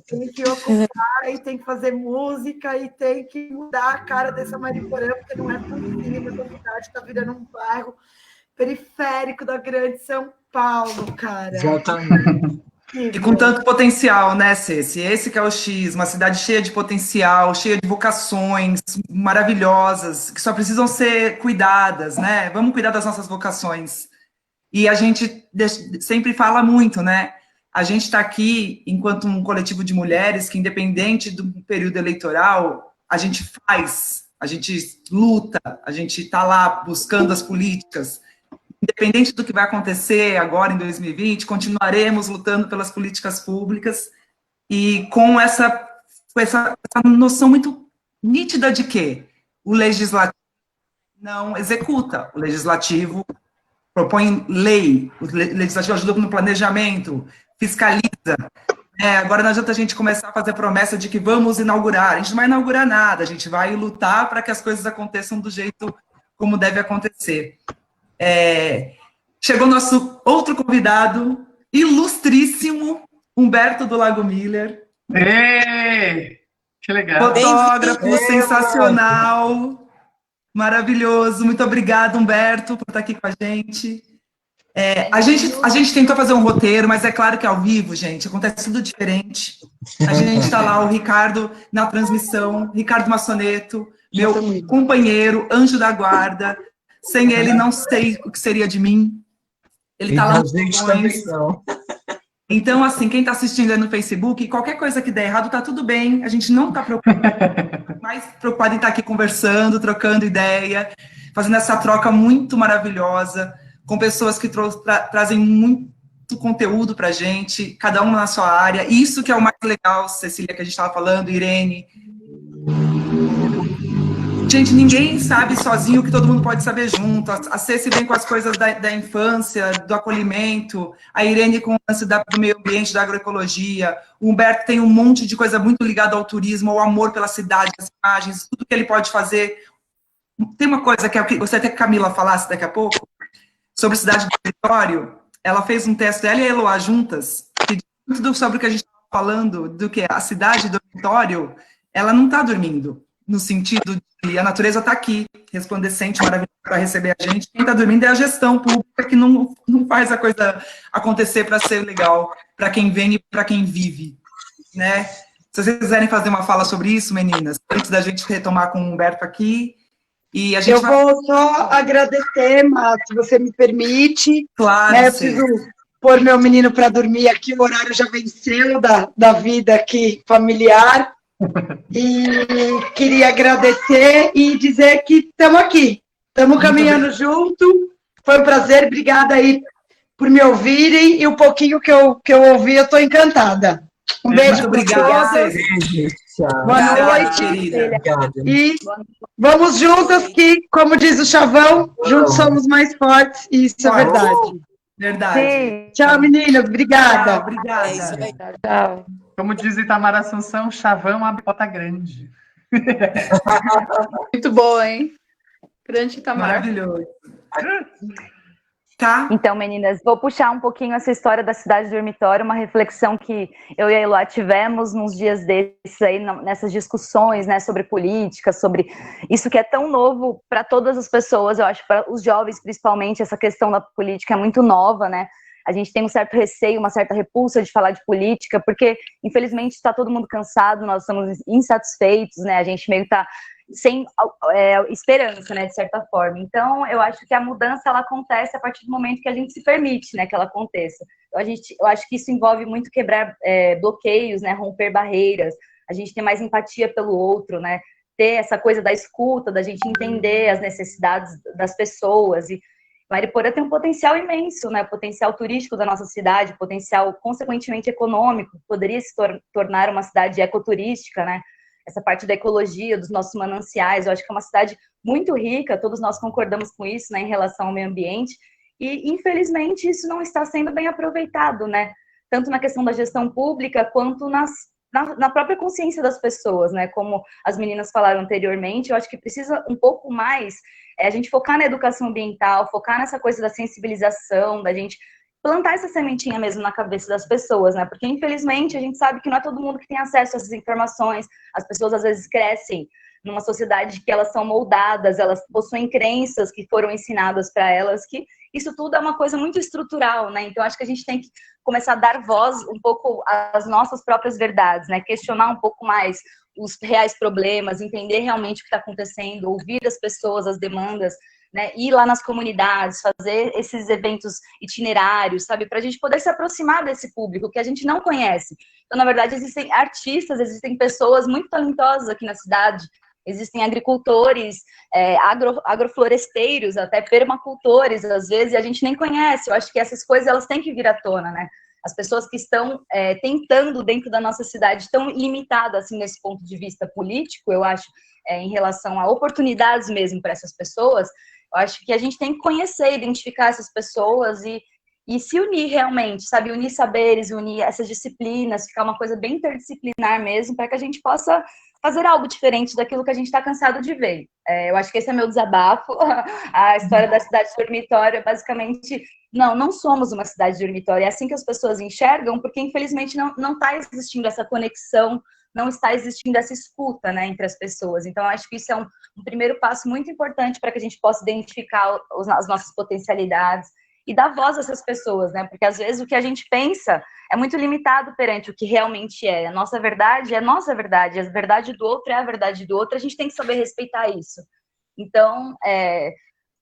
tem que ocupar e tem que fazer música e tem que mudar a cara dessa Mariporã, porque não é possível, essa cidade está virando um bairro periférico da grande São Paulo, cara. Exatamente. E com tanto potencial, né, Ceci? Esse que é o X, uma cidade cheia de potencial, cheia de vocações maravilhosas, que só precisam ser cuidadas, né? Vamos cuidar das nossas vocações. E a gente sempre fala muito, né? A gente está aqui enquanto um coletivo de mulheres que, independente do período eleitoral, a gente faz, a gente luta, a gente está lá buscando as políticas. Independente do que vai acontecer agora em 2020, continuaremos lutando pelas políticas públicas e com essa noção muito nítida de que o legislativo não executa, o legislativo propõe lei, o legislativo ajuda no planejamento, fiscaliza. Agora não adianta a gente começar a fazer promessa de que vamos inaugurar, a gente não vai inaugurar nada, a gente vai lutar para que as coisas aconteçam do jeito como deve acontecer. Chegou nosso outro convidado, ilustríssimo, Humberto do Lago Miller. Que legal. Fotógrafo sensacional, maravilhoso. Muito obrigada, Humberto, por estar aqui com a gente. A gente tentou fazer um roteiro, mas é claro que ao vivo, gente, acontece tudo diferente. A gente está lá, o Ricardo na transmissão, Ricardo Massoneto, meu companheiro, anjo da guarda. Sem ele, não sei o que seria de mim. Ele está lá no Então, assim, quem está assistindo aí no Facebook, qualquer coisa que der errado, tá tudo bem. A gente não está preocupado, mais preocupado em estar aqui conversando, trocando ideia, fazendo essa troca muito maravilhosa, com pessoas que trazem muito conteúdo para a gente, cada uma na sua área. Isso que é o mais legal, Cecília, que a gente estava falando, Irene. Gente, ninguém sabe sozinho o que todo mundo pode saber junto. A Ceci vem com as coisas da infância, do acolhimento, a Irene com o lance do meio ambiente, da agroecologia, o Humberto tem um monte de coisa muito ligada ao turismo, ao amor pela cidade, às imagens, tudo que ele pode fazer. Tem uma coisa que eu gostaria até que a Camila falasse daqui a pouco, sobre cidade do território. Ela fez um texto, ela e a Eloá juntas, que diz tudo sobre o que a gente estava falando, do que a cidade do território, ela não está dormindo, no sentido de a natureza está aqui, resplandecente, maravilhosa para receber a gente. Quem está dormindo é a gestão pública que não faz a coisa acontecer para ser legal, para quem vem e para quem vive, né? Se vocês quiserem fazer uma fala sobre isso, meninas, antes da gente retomar com o Humberto aqui, E a gente Eu vou só agradecer, mas se você me permite, Claro, né, eu preciso pôr meu menino para dormir aqui, o horário já venceu da vida aqui familiar. E queria agradecer e dizer que estamos aqui, estamos caminhando junto. Foi um prazer, obrigada aí por me ouvirem, e o pouquinho que eu ouvi, eu estou encantada. Um beijo para todos. Boa noite. E vamos juntas, que, como diz o Chavão, juntos somos mais fortes, e isso é verdade. Verdade. Tchau, meninas. Obrigada. Tchau, obrigada. É isso aí. Tchau. Como diz Itamar Assunção, chavão abre bota grande. Muito boa, hein? Grande Itamar. Maravilhoso. Tá. Então, meninas, vou puxar um pouquinho essa história da cidade dormitório, uma reflexão que eu e a Eloá tivemos nos dias desses aí, nessas discussões, né, sobre política, sobre isso que é tão novo para todas as pessoas, eu acho, para os jovens principalmente, essa questão da política é muito nova, né? A gente tem um certo receio, uma certa repulsa de falar de política, porque, infelizmente, está todo mundo cansado, nós estamos insatisfeitos, né? A gente meio que está sem esperança, né, de certa forma. Então, eu acho que a mudança, ela acontece a partir do momento que a gente se permite, né, que ela aconteça. Eu acho que isso envolve muito quebrar bloqueios, né, romper barreiras, a gente ter mais empatia pelo outro, né, ter essa coisa da escuta, da gente entender as necessidades das pessoas. E Mariporã tem um potencial imenso, né, potencial turístico da nossa cidade, potencial, consequentemente, econômico, poderia se tornar uma cidade ecoturística, né, essa parte da ecologia, dos nossos mananciais, eu acho que é uma cidade muito rica, todos nós concordamos com isso, né, em relação ao meio ambiente, e, infelizmente, isso não está sendo bem aproveitado, né, tanto na questão da gestão pública, quanto na própria consciência das pessoas, né, como as meninas falaram anteriormente, eu acho que precisa um pouco mais a gente focar na educação ambiental, focar nessa coisa da sensibilização, da gente plantar essa sementinha mesmo na cabeça das pessoas, né? Porque, infelizmente, a gente sabe que não é todo mundo que tem acesso a essas informações. As pessoas, às vezes, crescem numa sociedade que elas são moldadas, elas possuem crenças que foram ensinadas para elas, que isso tudo é uma coisa muito estrutural, né? Então, acho que a gente tem que começar a dar voz um pouco às nossas próprias verdades, né? Questionar um pouco mais os reais problemas, entender realmente o que está acontecendo, ouvir as pessoas, as demandas, né, ir lá nas comunidades, fazer esses eventos itinerários, sabe, para a gente poder se aproximar desse público que a gente não conhece. Então, na verdade, existem artistas, existem pessoas muito talentosas aqui na cidade, existem agricultores, agrofloresteiros, até permacultores, às vezes, e a gente nem conhece. Eu acho que essas coisas, elas têm que vir à tona, né? As pessoas que estão tentando dentro da nossa cidade, tão limitadas, assim, nesse ponto de vista político, eu acho, em relação a oportunidades mesmo para essas pessoas, eu acho que a gente tem que conhecer, identificar essas pessoas e se unir realmente, sabe? Unir saberes, unir essas disciplinas, ficar uma coisa bem interdisciplinar mesmo, para que a gente possa fazer algo diferente daquilo que a gente está cansado de ver. Eu acho que esse é meu desabafo. A história da cidade dormitório é basicamente, não somos uma cidade dormitório, é assim que as pessoas enxergam, porque infelizmente não está existindo essa conexão, não está existindo essa escuta, né, entre as pessoas. Então, eu acho que isso é um primeiro passo muito importante para que a gente possa identificar as nossas potencialidades e dar voz a essas pessoas, né, porque às vezes o que a gente pensa é muito limitado perante o que realmente é. A nossa verdade é a nossa verdade, a verdade do outro é a verdade do outro, a gente tem que saber respeitar isso. Então,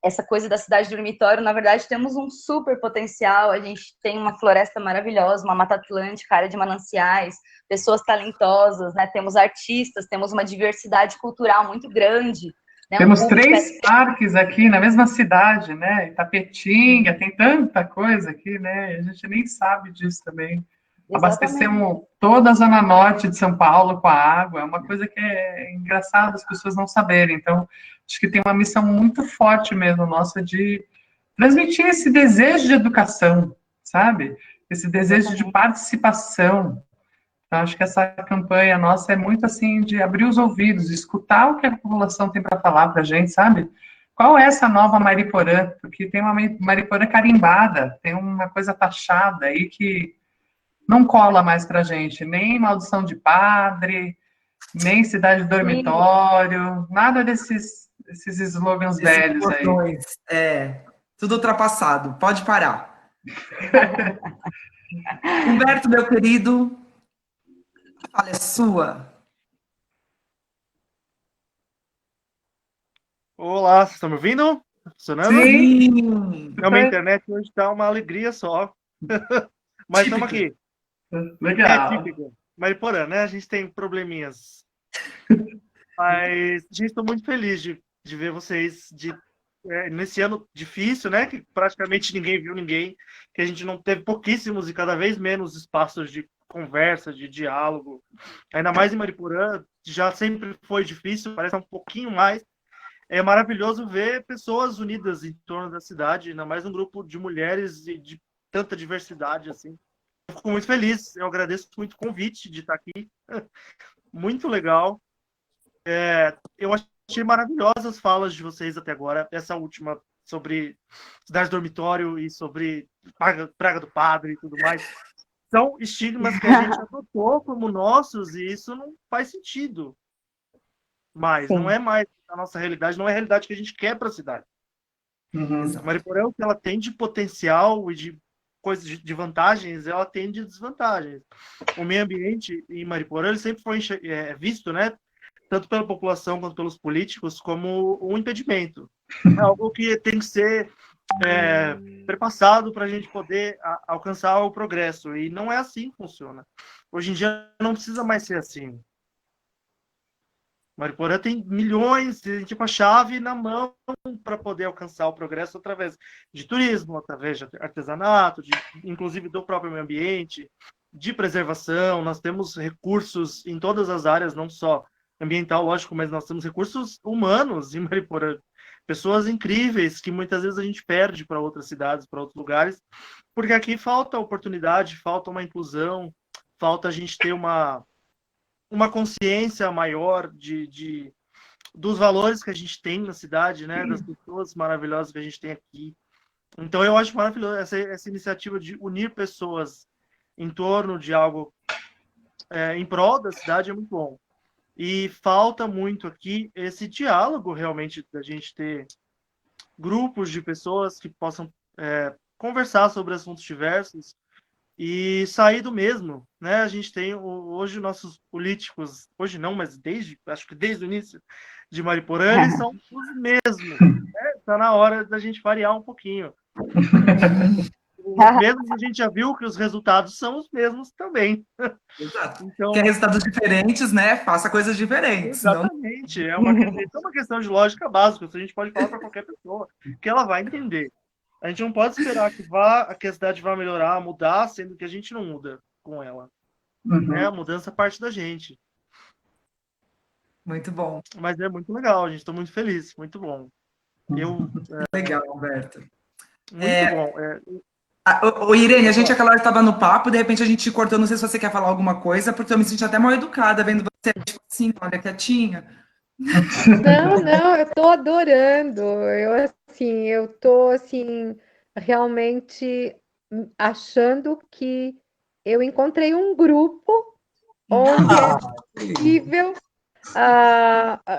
essa coisa da cidade dormitório, na verdade, temos um super potencial, a gente tem uma floresta maravilhosa, uma mata atlântica, área de mananciais, pessoas talentosas, né? Temos artistas, temos uma diversidade cultural muito grande. Né? Temos 3 parques aqui na mesma cidade, né? Itapetinga, tem tanta coisa aqui, né? A gente nem sabe disso também. Exatamente. Abastecemos toda a zona norte de São Paulo com a água, é uma coisa que é engraçado as pessoas não saberem. Então, acho que tem uma missão muito forte mesmo nossa de transmitir esse desejo de educação, sabe? Esse desejo de participação. Então, acho que essa campanha nossa é muito assim de abrir os ouvidos, escutar o que a população tem para falar para a gente, sabe? Qual é essa nova Mariporã? Porque tem uma Mariporã carimbada, tem uma coisa taxada aí que não cola mais para a gente, nem maldição de padre, nem cidade de dormitório, nada desses slogans velhos botões, aí. Tudo ultrapassado, pode parar. Humberto, meu querido, a fala é sua. Olá, vocês estão me ouvindo? Funcionando? Sim! A minha internet hoje está uma alegria só. Mas estamos aqui. Legal. É típico. Mariporã, né? A gente tem probleminhas. Mas, gente, estou muito feliz de ver vocês nesse ano difícil, né? Que praticamente ninguém viu ninguém, que a gente não teve pouquíssimos e cada vez menos espaços de conversa, de diálogo. Ainda mais em Mariporã, já sempre foi difícil, parece um pouquinho mais. É maravilhoso ver pessoas unidas em torno da cidade, ainda mais um grupo de mulheres e de tanta diversidade, assim. Eu fico muito feliz, eu agradeço muito o convite de estar aqui. Muito legal. Eu achei maravilhosas as falas de vocês até agora, essa última sobre cidade dormitório e sobre praga do padre e tudo mais. São estigmas que a gente adotou como nossos e isso não faz sentido. Mas não é mais a nossa realidade, não é a realidade que a gente quer para a cidade. Mariporã, o que ela tem de potencial e de coisas de vantagens, ela tem de desvantagens. O meio ambiente em Mariporã ele sempre foi visto, né, tanto pela população quanto pelos políticos, como um impedimento. É algo que tem que ser perpassado para a gente poder alcançar o progresso. E não é assim que funciona. Hoje em dia não precisa mais ser assim. Mariporã tem milhões, tipo a chave na mão para poder alcançar o progresso através de turismo, através de artesanato, inclusive do próprio meio ambiente, de preservação. Nós temos recursos em todas as áreas, não só ambiental, lógico, mas nós temos recursos humanos em Mariporã. Pessoas incríveis que muitas vezes a gente perde para outras cidades, para outros lugares, porque aqui falta oportunidade, falta uma inclusão, falta a gente ter uma consciência maior dos valores que a gente tem na cidade, né? Das pessoas maravilhosas que a gente tem aqui. Então, eu acho maravilhoso essa iniciativa de unir pessoas em torno de algo em prol da cidade, é muito bom. E falta muito aqui esse diálogo, realmente, da gente ter grupos de pessoas que possam conversar sobre assuntos diversos e sair do mesmo, né? A gente tem hoje nossos políticos, hoje não, mas acho que desde o início de Mariporã, eles são os mesmos, né? Tá na hora da gente variar um pouquinho. Os mesmos a gente já viu que os resultados são os mesmos também. Exato. Então, quer resultados diferentes, né? Faça coisas diferentes. Exatamente. Não... É uma questão de lógica básica. Isso a gente pode falar para qualquer pessoa, que ela vai entender. A gente não pode esperar que a cidade vá melhorar, mudar, sendo que a gente não muda com ela. A mudança parte da gente. Muito bom. Mas é muito legal, gente. Estou muito feliz. Muito bom. Legal, Alberto. Muito bom. Irene, a gente aquela hora estava no papo, de repente a gente te cortou, não sei se você quer falar alguma coisa, porque eu me senti até mal educada vendo você, tipo assim, olha, quietinha. Não, eu estou adorando. Eu estou assim, realmente achando que eu encontrei um grupo onde é possível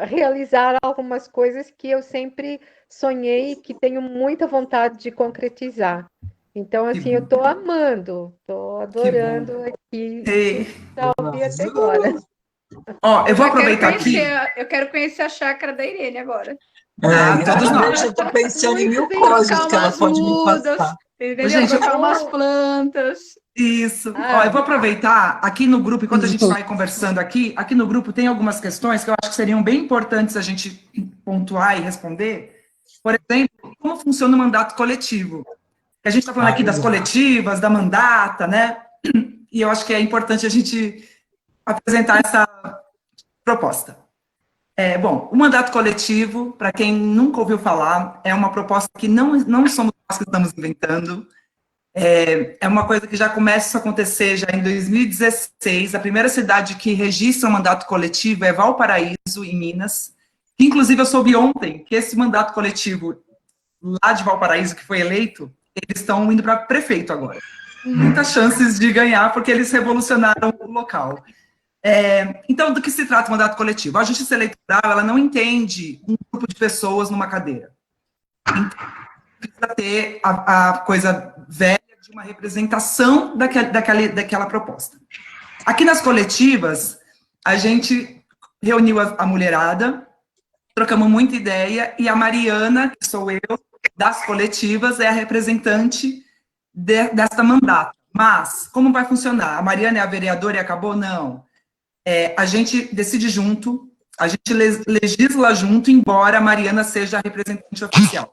realizar algumas coisas que eu sempre sonhei e que tenho muita vontade de concretizar. Então, assim, eu estou amando, estou adorando aqui ouvir até agora. Ó, eu vou aproveitar aqui. Eu quero conhecer a chácara da Irene agora. Todos nós. Eu estou pensando em mil coisas que ela pode me passar. Entendeu? Gente, colocar umas plantas. Isso. Ó, eu vou aproveitar aqui no grupo, enquanto a gente vai conversando aqui no grupo tem algumas questões que eu acho que seriam bem importantes a gente pontuar e responder. Por exemplo, como funciona o mandato coletivo? A gente está falando aqui das coletivas, da mandata, né? E eu acho que é importante a gente apresentar essa proposta. Bom, o mandato coletivo, para quem nunca ouviu falar, é uma proposta que não somos nós que estamos inventando. É uma coisa que já começa a acontecer já em 2016. A primeira cidade que registra o mandato coletivo é Valparaíso, em Minas. Inclusive, eu soube ontem que esse mandato coletivo lá de Valparaíso, que foi eleito, eles estão indo para prefeito agora. Muitas chances de ganhar, porque eles revolucionaram o local. Então, do que se trata o mandato coletivo? A justiça eleitoral, ela não entende um grupo de pessoas numa cadeira. Então, precisa ter a coisa velha de uma representação daquela proposta. Aqui nas coletivas, a gente reuniu a mulherada trocamos muita ideia, e a Mariana, que sou eu, das coletivas, é a representante desta mandata. Mas, como vai funcionar? A Mariana é a vereadora e acabou? Não. A gente decide junto, a gente legisla junto, embora a Mariana seja a representante oficial.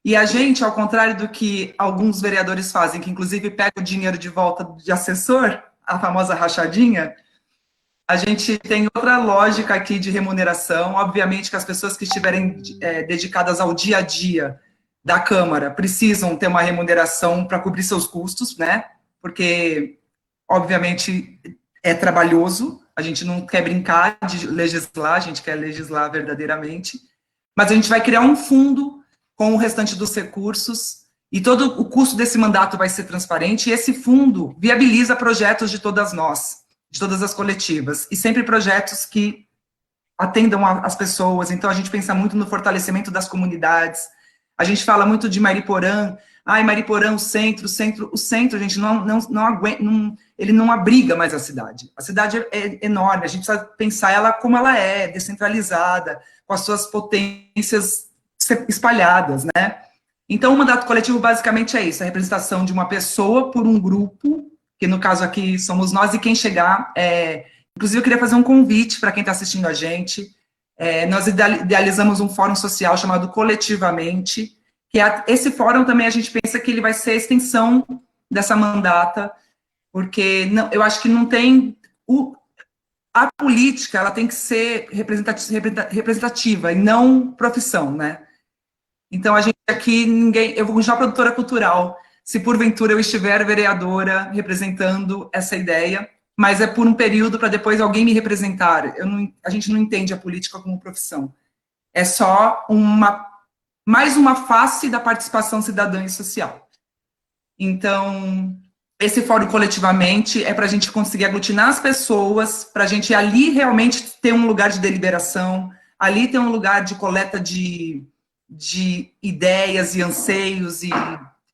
E a gente, ao contrário do que alguns vereadores fazem, que inclusive pega o dinheiro de volta de assessor, a famosa rachadinha, a gente tem outra lógica aqui de remuneração. Obviamente que as pessoas que estiverem dedicadas ao dia a dia da Câmara precisam ter uma remuneração para cobrir seus custos, né? Porque, obviamente, é trabalhoso, a gente não quer brincar de legislar, a gente quer legislar verdadeiramente, mas a gente vai criar um fundo com o restante dos recursos, e todo o custo desse mandato vai ser transparente, e esse fundo viabiliza projetos de todas nós, de todas as coletivas, e sempre projetos que atendam as pessoas. Então a gente pensa muito no fortalecimento das comunidades, a gente fala muito de Mariporã, Mariporã, o centro, gente, não aguenta, ele não abriga mais a cidade é enorme, a gente precisa pensar ela como ela é, descentralizada, com as suas potências espalhadas, né? Então, o mandato coletivo basicamente é isso, a representação de uma pessoa por um grupo, que no caso aqui somos nós, e quem chegar, inclusive eu queria fazer um convite para quem está assistindo a gente, nós idealizamos um fórum social chamado Coletivamente, que esse fórum também a gente pensa que ele vai ser a extensão dessa mandata, porque eu acho que não tem... A política, ela tem que ser representativa e não profissão, né? Então, a gente aqui, eu vou já produtora cultural, se porventura eu estiver vereadora representando essa ideia, mas é por um período para depois alguém me representar. A gente não entende a política como profissão. É só mais uma face da participação cidadã e social. Então, esse fórum coletivamente é para a gente conseguir aglutinar as pessoas, para a gente ali realmente ter um lugar de deliberação, ali ter um lugar de coleta de ideias e anseios e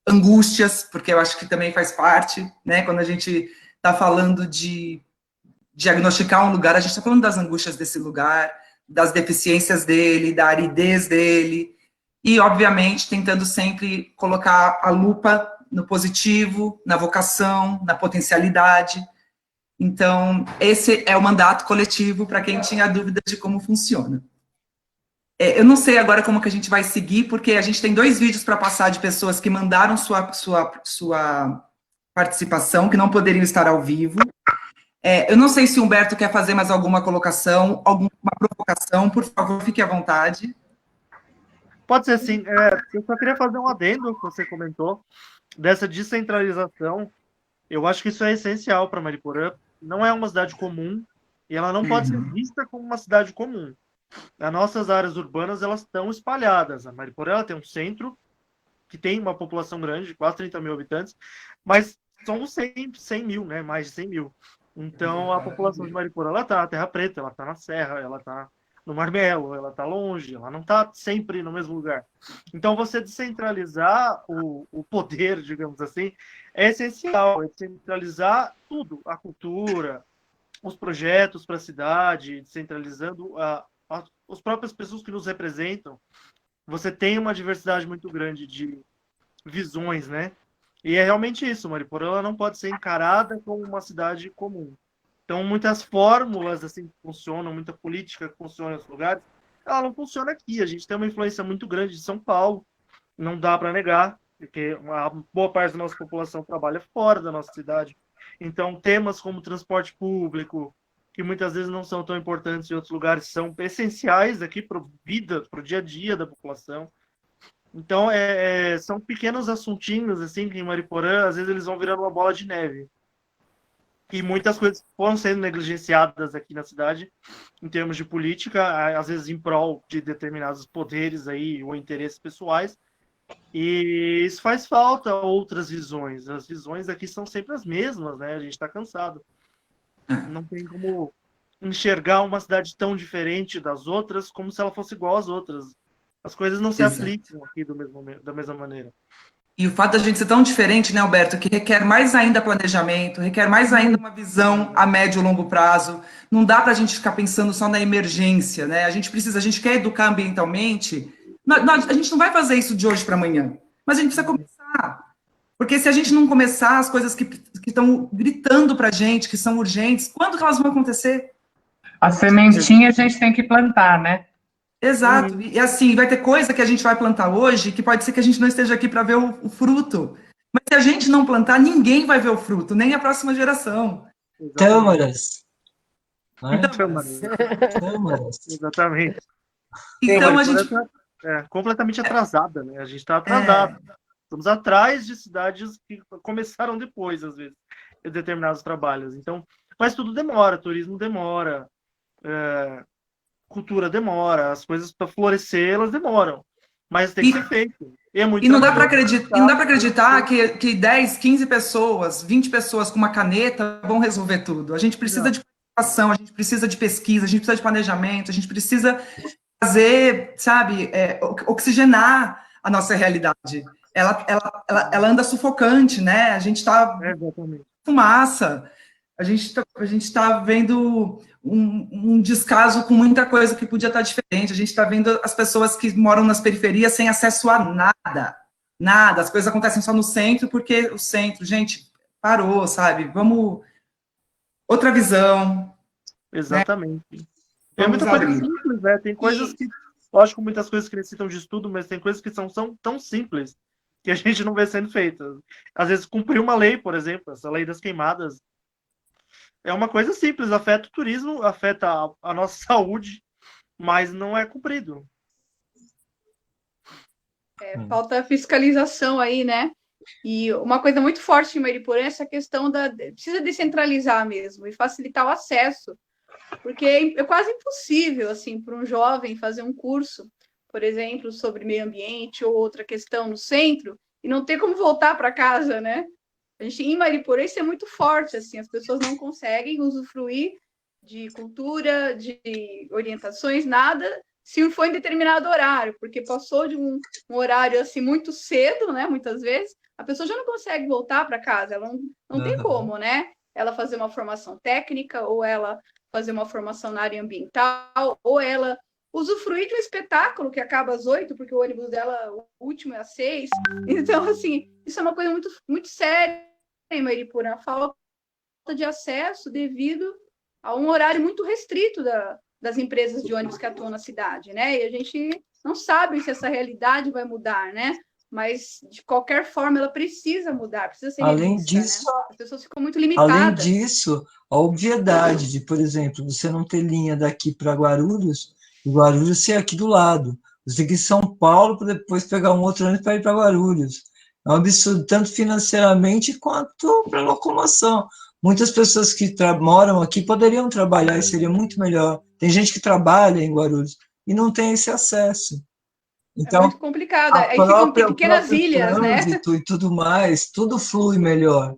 angústias, porque eu acho que também faz parte, né? Quando a gente está falando de diagnosticar um lugar, a gente está falando das angústias desse lugar, das deficiências dele, da aridez dele, e, obviamente, tentando sempre colocar a lupa no positivo, na vocação, na potencialidade. Então, esse é o mandato coletivo, para quem tinha dúvida de como funciona. Eu não sei agora como que a gente vai seguir, porque a gente tem 2 vídeos para passar de pessoas que mandaram sua participação, que não poderiam estar ao vivo. Eu não sei se o Humberto quer fazer mais alguma colocação, alguma provocação, por favor, fique à vontade. Pode ser sim. Eu só queria fazer um adendo que você comentou, dessa descentralização. Eu acho que isso é essencial para Mariporã. Não é uma cidade comum, e ela não pode ser vista como uma cidade comum. As nossas áreas urbanas, elas estão espalhadas. A Mariporã, ela tem um centro, que tem uma população grande, quase 30 mil habitantes, mas são 100 mil, né? Mais de 100 mil. Então, a população de Mariporã, ela está na Terra Preta, ela está na Serra, ela está no Marmelo, ela está longe, ela não está sempre no mesmo lugar. Então, você descentralizar o poder, digamos assim, é essencial. É descentralizar tudo, a cultura, os projetos para a cidade, descentralizando as próprias pessoas que nos representam. Você tem uma diversidade muito grande de visões, né? E é realmente isso, Mariporã, ela não pode ser encarada como uma cidade comum. Então, muitas fórmulas assim que funcionam, muita política que funciona em outros lugares, ela não funciona aqui. A gente tem uma influência muito grande de São Paulo, não dá para negar, porque uma boa parte da nossa população trabalha fora da nossa cidade. Então, temas como transporte público, que muitas vezes não são tão importantes em outros lugares, são essenciais aqui para a vida, para o dia a dia da população. Então, são pequenos assuntinhos, assim, que em Mariporã, às vezes eles vão virando uma bola de neve. E muitas coisas foram sendo negligenciadas aqui na cidade, em termos de política, às vezes em prol de determinados poderes aí, ou interesses pessoais. E isso faz falta a outras visões. As visões aqui são sempre as mesmas, né? A gente está cansado. Não tem como enxergar uma cidade tão diferente das outras como se ela fosse igual às outras. As coisas não se aplicam aqui da mesma maneira. E o fato da gente ser tão diferente, né, Alberto, que requer mais ainda planejamento, requer mais ainda uma visão a médio e longo prazo. Não dá para a gente ficar pensando só na emergência, né? A gente quer educar ambientalmente. A gente não vai fazer isso de hoje para amanhã, mas a gente precisa começar. Porque se a gente não começar, as coisas que estão gritando para a gente, que são urgentes, quando que elas vão acontecer? A sementinha a gente tem que plantar, né? Exato. E assim, vai ter coisa que a gente vai plantar hoje que pode ser que a gente não esteja aqui para ver o fruto. Mas se a gente não plantar, ninguém vai ver o fruto, nem a próxima geração. Tâmaras. Né? Tâmaras. Exatamente. Então a gente está completamente atrasada, né? A gente está atrasado. Estamos atrás de cidades que começaram depois, às vezes, de determinados trabalhos. Então, mas tudo demora, turismo demora, cultura demora, as coisas para florescer, elas demoram. Mas tem que ser feito. E não dá para acreditar que 10, 15 pessoas, 20 pessoas com uma caneta vão resolver tudo. A gente precisa de participação, a gente precisa de pesquisa, a gente precisa de planejamento, a gente precisa fazer, sabe, oxigenar a nossa realidade. Ela anda sufocante, né? A gente está fumaça. A gente está vendo um descaso com muita coisa que podia estar diferente. A gente está vendo as pessoas que moram nas periferias sem acesso a nada. Nada. As coisas acontecem só no centro, porque o centro, gente, parou, sabe? Vamos... Outra visão. Exatamente. Né? É muita coisa simples, né? Tem coisas que... Lógico, muitas coisas que necessitam de estudo, mas tem coisas que são tão simples que a gente não vê sendo feitas. Às vezes, cumprir uma lei, por exemplo, essa lei das queimadas, é uma coisa simples, afeta o turismo, afeta a nossa saúde, mas não é cumprido. Falta fiscalização aí, né? E uma coisa muito forte em Mariporã é essa questão precisa descentralizar mesmo e facilitar o acesso, porque é quase impossível, assim, para um jovem fazer um curso, por exemplo, sobre meio ambiente ou outra questão no centro e não ter como voltar para casa, né? A gente, em Mariporã, isso é muito forte, assim, as pessoas não conseguem usufruir de cultura, de orientações, nada, se for em determinado horário, porque passou de um horário, assim, muito cedo, né, muitas vezes, a pessoa já não consegue voltar para casa, ela não tem como, né, ela fazer uma formação técnica, ou ela fazer uma formação na área ambiental, ou ela usufruir de um espetáculo que acaba às 8, porque o ônibus dela, o último é às 6. Então, assim, isso é uma coisa muito, muito séria em Mariporã, a falta de acesso devido a um horário muito restrito das empresas de ônibus que atuam na cidade, né? E a gente não sabe se essa realidade vai mudar, né? Mas, de qualquer forma, ela precisa mudar, precisa ser revista, né? As pessoas ficam muito limitadas. Além disso, a obviedade de, por exemplo, você não ter linha daqui para Guarulhos, e Guarulhos ser aqui do lado. Você tem que ir em São Paulo para depois pegar um outro ônibus para ir para Guarulhos. É um absurdo, tanto financeiramente quanto para locomoção. Muitas pessoas que moram aqui poderiam trabalhar e seria muito melhor. Tem gente que trabalha em Guarulhos e não tem esse acesso. Então, é muito complicado. Aí ficam pequenas ilhas, né? E tudo mais, tudo flui melhor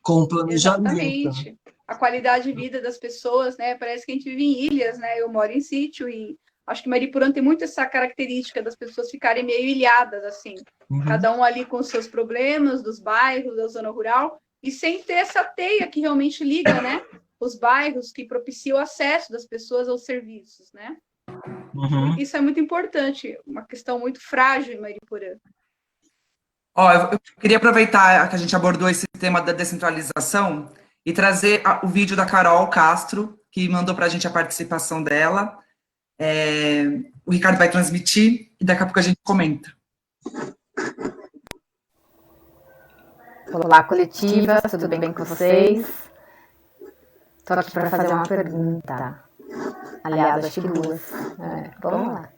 com o planejamento. Exatamente. A qualidade de vida das pessoas, né? Parece que a gente vive em ilhas, né? Eu moro em sítio e acho que Mariporã tem muito essa característica das pessoas ficarem meio ilhadas, assim. Cada um ali com os seus problemas, dos bairros, da zona rural, e sem ter essa teia que realmente liga, né? Os bairros, que propicia o acesso das pessoas aos serviços, né? Isso é muito importante, uma questão muito frágil em Mariporã. Eu queria aproveitar que a gente abordou esse tema da descentralização e trazer o vídeo da Carol Castro, que mandou para a gente a participação dela. O Ricardo vai transmitir e daqui a pouco a gente comenta. Olá, coletivas, tudo bem com vocês? Estou aqui para fazer uma pergunta. Aliás, acho que duas. Vamos lá.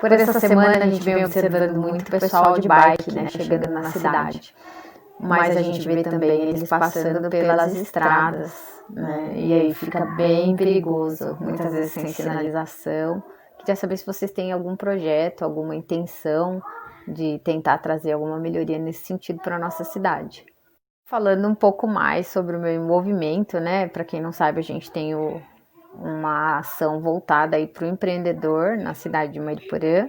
Por essa semana a gente vem observando muito pessoal de bike, né, chegando na cidade. Mas a gente vê também eles passando pelas estradas, né, e aí fica bem perigoso, muitas vezes sem sinalização. Queria saber se vocês têm algum projeto, alguma intenção de tentar trazer alguma melhoria nesse sentido para a nossa cidade. Falando um pouco mais sobre o meu envolvimento, né, para quem não sabe, a gente tem uma ação voltada aí para o empreendedor na cidade de Mariporã.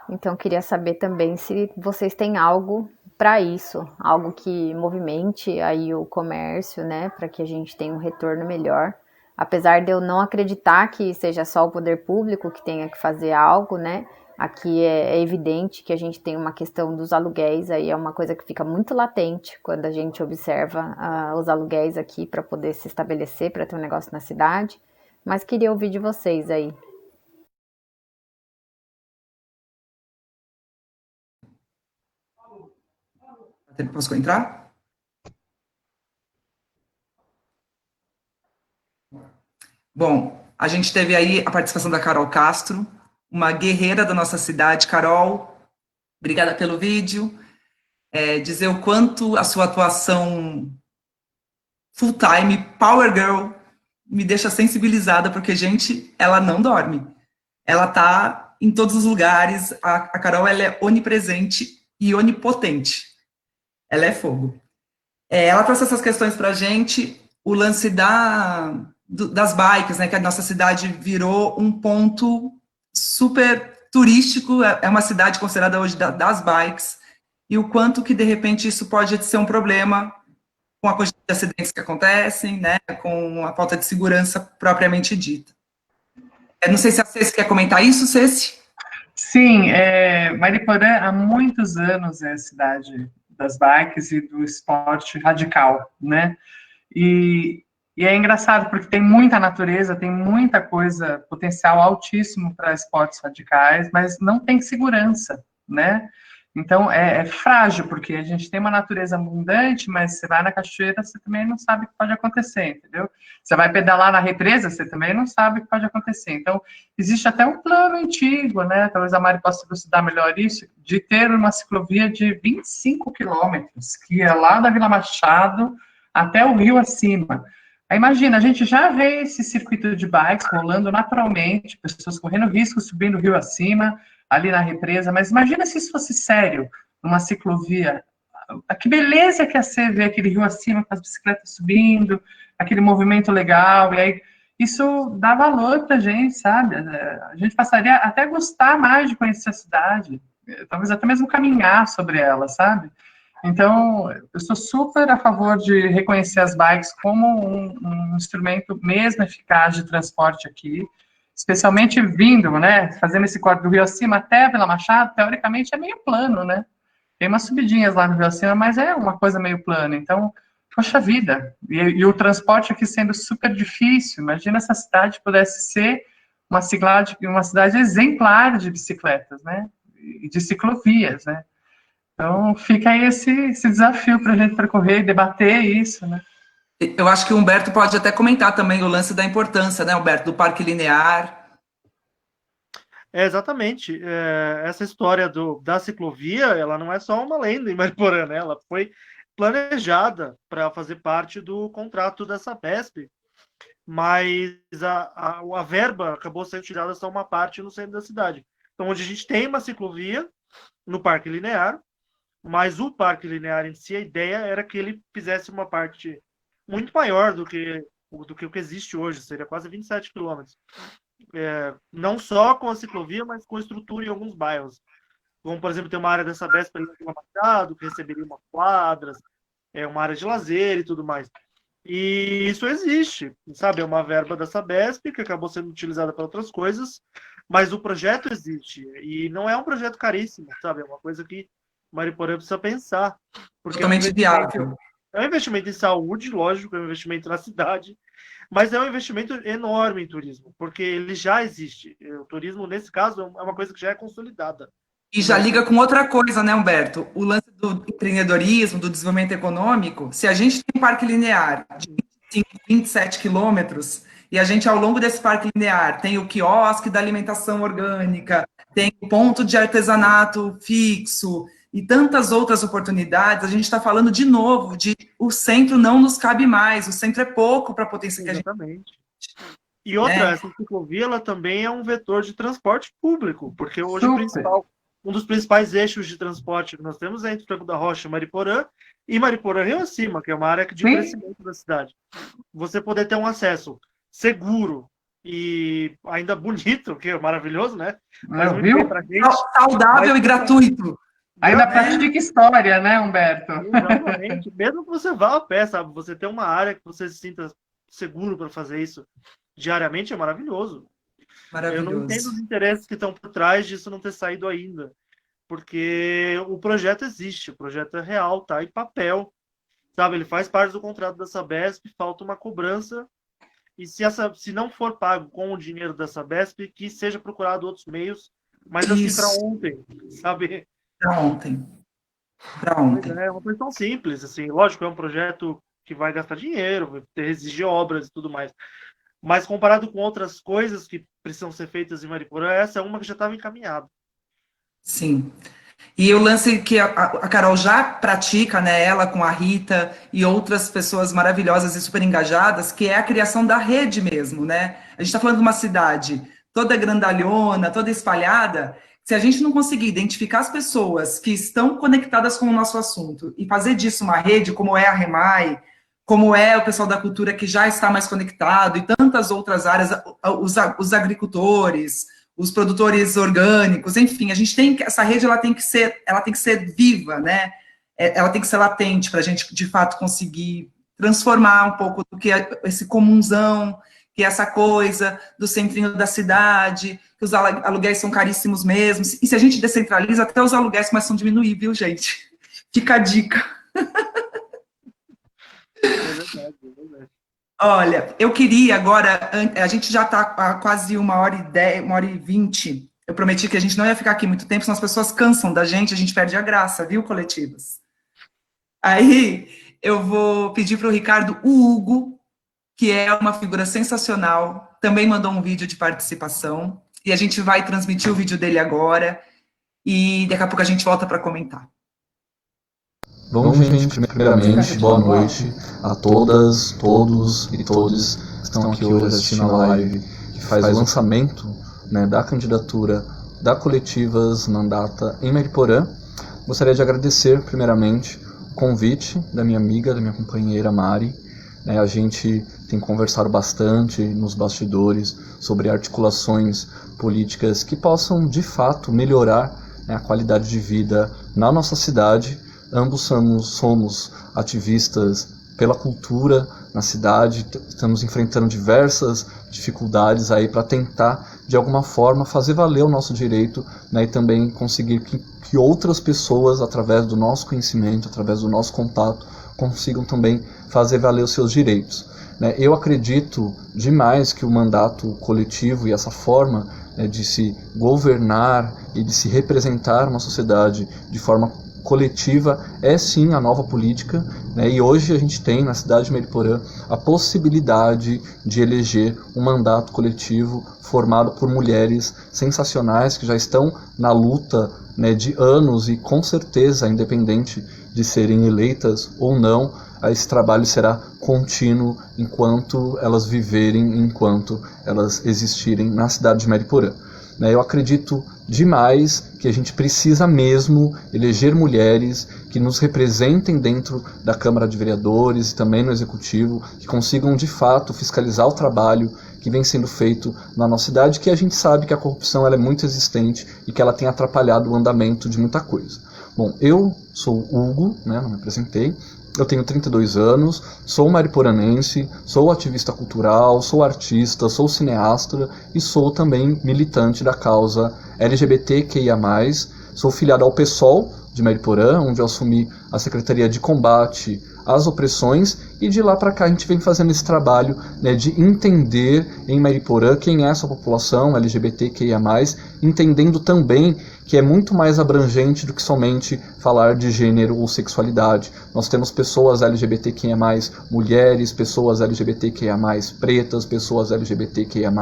Então, queria saber também se vocês têm algo para isso, algo que movimente aí o comércio, né, para que a gente tenha um retorno melhor. Apesar de eu não acreditar que seja só o poder público que tenha que fazer algo, né, aqui é evidente que a gente tem uma questão dos aluguéis, aí é uma coisa que fica muito latente quando a gente observa os aluguéis aqui para poder se estabelecer, para ter um negócio na cidade, mas queria ouvir de vocês aí. Posso entrar? Bom, a gente teve aí a participação da Carol Castro, uma guerreira da nossa cidade. Carol, obrigada pelo vídeo. Dizer o quanto a sua atuação full-time, Power Girl, me deixa sensibilizada, porque, gente, ela não dorme. Ela está em todos os lugares. A Carol, ela é onipresente e onipotente. Ela é fogo. Ela trouxe essas questões para a gente, o lance das bikes, né, que a nossa cidade virou um ponto super turístico, é uma cidade considerada hoje das bikes, e o quanto que, de repente, isso pode ser um problema com a quantidade de acidentes que acontecem, né, com a falta de segurança propriamente dita. Não sei se a Ceci quer comentar isso, Ceci? Sim, Mariporã há muitos anos é a cidade das bikes e do esporte radical, né? E é engraçado, porque tem muita natureza, tem muita coisa, potencial altíssimo para esportes radicais, mas não tem segurança, né? Então, é frágil, porque a gente tem uma natureza abundante, mas você vai na cachoeira, você também não sabe o que pode acontecer, entendeu? Você vai pedalar na represa, você também não sabe o que pode acontecer. Então, existe até um plano antigo, né? Talvez a Mari possa elucidar melhor isso, de ter uma ciclovia de 25 quilômetros, que ia lá da Vila Machado até o rio acima. Aí, imagina, a gente já vê esse circuito de bikes rolando naturalmente, pessoas correndo risco, subindo o rio acima, ali na represa, mas imagina se isso fosse sério, numa ciclovia. Que beleza que ia ser ver aquele rio acima com as bicicletas subindo, aquele movimento legal, e aí isso dá valor pra gente, sabe? A gente passaria até a gostar mais de conhecer a cidade, talvez até mesmo caminhar sobre ela, sabe? Então, eu sou super a favor de reconhecer as bikes como um instrumento mesmo eficaz de transporte aqui, especialmente vindo, né, fazendo esse corte do rio acima até a Vila Machado, teoricamente é meio plano, né? Tem umas subidinhas lá no rio acima, mas é uma coisa meio plana. Então, poxa vida, e o transporte aqui sendo super difícil, imagina se a cidade pudesse ser uma cidade exemplar de bicicletas, né? E de ciclovias, né? Então, fica aí esse desafio para a gente percorrer e debater isso, né? Eu acho que o Humberto pode até comentar também o lance da importância, né, Humberto, do parque linear. Exatamente. Essa história da ciclovia, ela não é só uma lenda em Mariporã, né? Ela foi planejada para fazer parte do contrato da Sabesp, mas a verba acabou sendo tirada só uma parte no centro da cidade. Então, onde a gente tem uma ciclovia no parque linear, mas o parque linear em si, a ideia era que ele fizesse uma parte muito maior do que o que existe hoje, seria quase 27 quilômetros. Não só com a ciclovia, mas com estrutura em alguns bairros. Como, por exemplo, tem uma área dessa Sabesp ali no Machado, que receberia umas quadras, uma área de lazer e tudo mais. E isso existe, sabe? É uma verba da Sabesp que acabou sendo utilizada para outras coisas, mas o projeto existe. E não é um projeto caríssimo, sabe? É uma coisa que Mariporã precisa pensar. Porque Totalmente viável. É um investimento em saúde, lógico, é um investimento na cidade, mas é um investimento enorme em turismo, porque ele já existe. O turismo, nesse caso, é uma coisa que já é consolidada. E já liga com outra coisa, né, Humberto? O lance do empreendedorismo, do desenvolvimento econômico. Se a gente tem um parque linear de 25, 27 quilômetros, e a gente, ao longo desse parque linear, tem o quiosque da alimentação orgânica, tem o ponto de artesanato fixo, e tantas outras oportunidades, a gente está falando de novo de o centro não nos cabe mais, o centro é pouco para a potência que a gente... Exatamente. E outra, essa ciclovia, ela também é um vetor de transporte público, porque hoje um dos principais eixos de transporte que nós temos é entre Franco da Rocha e Mariporã Rio Acima, que é uma área de crescimento da cidade. Você poder ter um acesso seguro e ainda bonito, que é maravilhoso, né? Mas muito bem pra gente, saudável e gratuito. Ainda pratica história, né, Humberto? Exatamente. Mesmo que você vá a pé, sabe? Você ter uma área que você se sinta seguro para fazer isso diariamente é maravilhoso. Eu não entendo os interesses que estão por trás disso não ter saído ainda. Porque o projeto existe, o projeto é real, tá em papel. Sabe? Ele faz parte do contrato da Sabesp, falta uma cobrança. E se não for pago com o dinheiro da Sabesp, que seja procurado outros meios, mas assim, para ontem, sabe? Para ontem. Para ontem. É uma coisa tão simples, assim. Lógico, é um projeto que vai gastar dinheiro, vai exigir obras e tudo mais. Mas comparado com outras coisas que precisam ser feitas em Mariporã, essa é uma que já estava encaminhada. Sim. E o lance que a Carol já pratica, né, ela com a Rita e outras pessoas maravilhosas e super engajadas, que é a criação da rede mesmo, né? A gente está falando de uma cidade toda grandalhona, toda espalhada. Se a gente não conseguir identificar as pessoas que estão conectadas com o nosso assunto e fazer disso uma rede, como é a Remai, como é o pessoal da cultura que já está mais conectado, e tantas outras áreas, os agricultores, os produtores orgânicos, enfim, a gente tem que, essa rede ela tem que ser viva, né? Ela tem que ser latente para a gente, de fato, conseguir transformar um pouco do que é esse comunzão, que é essa coisa do centrinho da cidade, que os aluguéis são caríssimos mesmo, e se a gente descentraliza, até os aluguéis começam a diminuir, viu, gente? Fica a dica. É verdade, é verdade. Olha, eu queria agora, a gente já está há quase 1h10, 1h20, eu prometi que a gente não ia ficar aqui muito tempo, senão as pessoas cansam da gente, a gente perde a graça, viu, coletivas? Aí, eu vou pedir para o Ricardo, o Hugo, que é uma figura sensacional, também mandou um vídeo de participação, e a gente vai transmitir o vídeo dele agora, e daqui a pouco a gente volta para comentar. Bom, gente, primeiramente, boa noite a todas, todos e todos que estão aqui hoje assistindo a live, que faz o lançamento, né, da candidatura da Coletivas Mandata em Mariporã. Gostaria de agradecer, primeiramente, o convite da minha amiga, da minha companheira Mari. A gente tem conversado bastante nos bastidores sobre articulações políticas que possam, de fato, melhorar, né, a qualidade de vida na nossa cidade. Ambos somos ativistas pela cultura na cidade, estamos enfrentando diversas dificuldades aí para tentar, de alguma forma, fazer valer o nosso direito, né, e também conseguir que outras pessoas, através do nosso conhecimento, através do nosso contato, consigam também fazer valer os seus direitos. Eu acredito demais que o mandato coletivo e essa forma, né, de se governar e de se representar uma sociedade de forma coletiva é sim a nova política, né? E hoje a gente tem na cidade de Mariporã a possibilidade de eleger um mandato coletivo formado por mulheres sensacionais que já estão na luta, né, de anos e com certeza, independente de serem eleitas ou não, esse trabalho será contínuo enquanto elas viverem, enquanto elas existirem na cidade de Mariporã. Eu acredito demais que a gente precisa mesmo eleger mulheres que nos representem dentro da Câmara de Vereadores e também no Executivo, que consigam de fato fiscalizar o trabalho que vem sendo feito na nossa cidade, que a gente sabe que a corrupção ela é muito existente e que ela tem atrapalhado o andamento de muita coisa. Bom, eu sou o Hugo, né, não me apresentei. Eu tenho 32 anos, sou mariporanense, sou ativista cultural, sou artista, sou cineasta e sou também militante da causa LGBTQIA+. Sou filiado ao PSOL de Mariporã, onde eu assumi a Secretaria de Combate às Opressões, e de lá para cá a gente vem fazendo esse trabalho, né, de entender em Mariporã quem é essa população LGBTQIA+, entendendo também que é muito mais abrangente do que somente falar de gênero ou sexualidade. Nós temos pessoas LGBTQIA+, mulheres, pessoas LGBTQIA+, pretas, pessoas LGBTQIA+,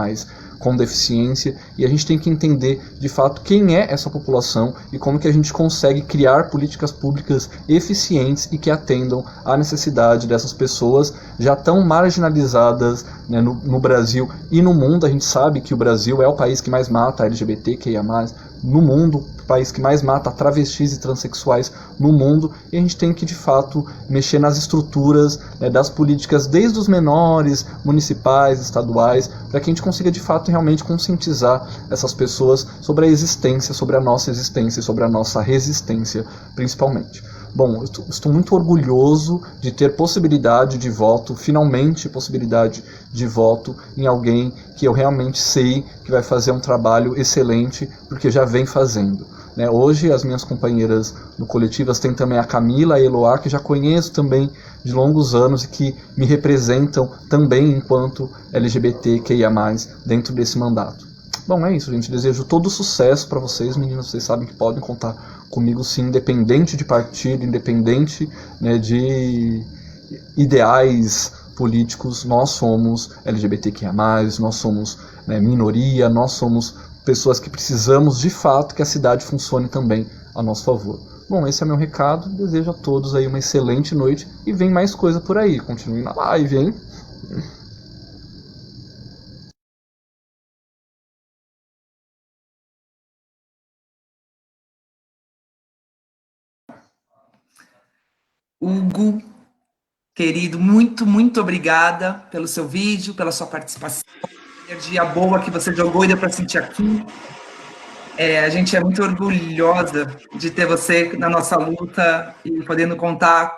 com deficiência, e a gente tem que entender de fato quem é essa população e como que a gente consegue criar políticas públicas eficientes e que atendam à necessidade dessas pessoas já tão marginalizadas, né, no Brasil e no mundo. A gente sabe que o Brasil é o país que mais mata LGBTQIA+, no mundo, o país que mais mata travestis e transexuais no mundo, e a gente tem que, de fato, mexer nas estruturas, né, das políticas, desde os menores, municipais, estaduais, para que a gente consiga, de fato, realmente conscientizar essas pessoas sobre a existência, sobre a nossa existência e sobre a nossa resistência, principalmente. Bom, eu estou muito orgulhoso de ter possibilidade de voto, finalmente possibilidade de voto em alguém que eu realmente sei que vai fazer um trabalho excelente, porque já vem fazendo. Né? Hoje as minhas companheiras no Coletivas têm também a Camila, a Eloá, que já conheço também de longos anos e que me representam também enquanto LGBTQIA+, dentro desse mandato. Bom, é isso, gente. Desejo todo sucesso para vocês, meninas. Vocês sabem que podem contar comigo, sim, independente de partido, independente, né, de ideais políticos. Nós somos LGBTQIA+, nós somos, né, minoria, nós somos pessoas que precisamos, de fato, que a cidade funcione também a nosso favor. Bom, esse é meu recado. Desejo a todos aí uma excelente noite e vem mais coisa por aí. Continue na live, hein? Hugo, querido, muito obrigada pelo seu vídeo, pela sua participação, energia boa que você jogou e deu para sentir aqui. A gente é muito orgulhosa de ter você na nossa luta e podendo contar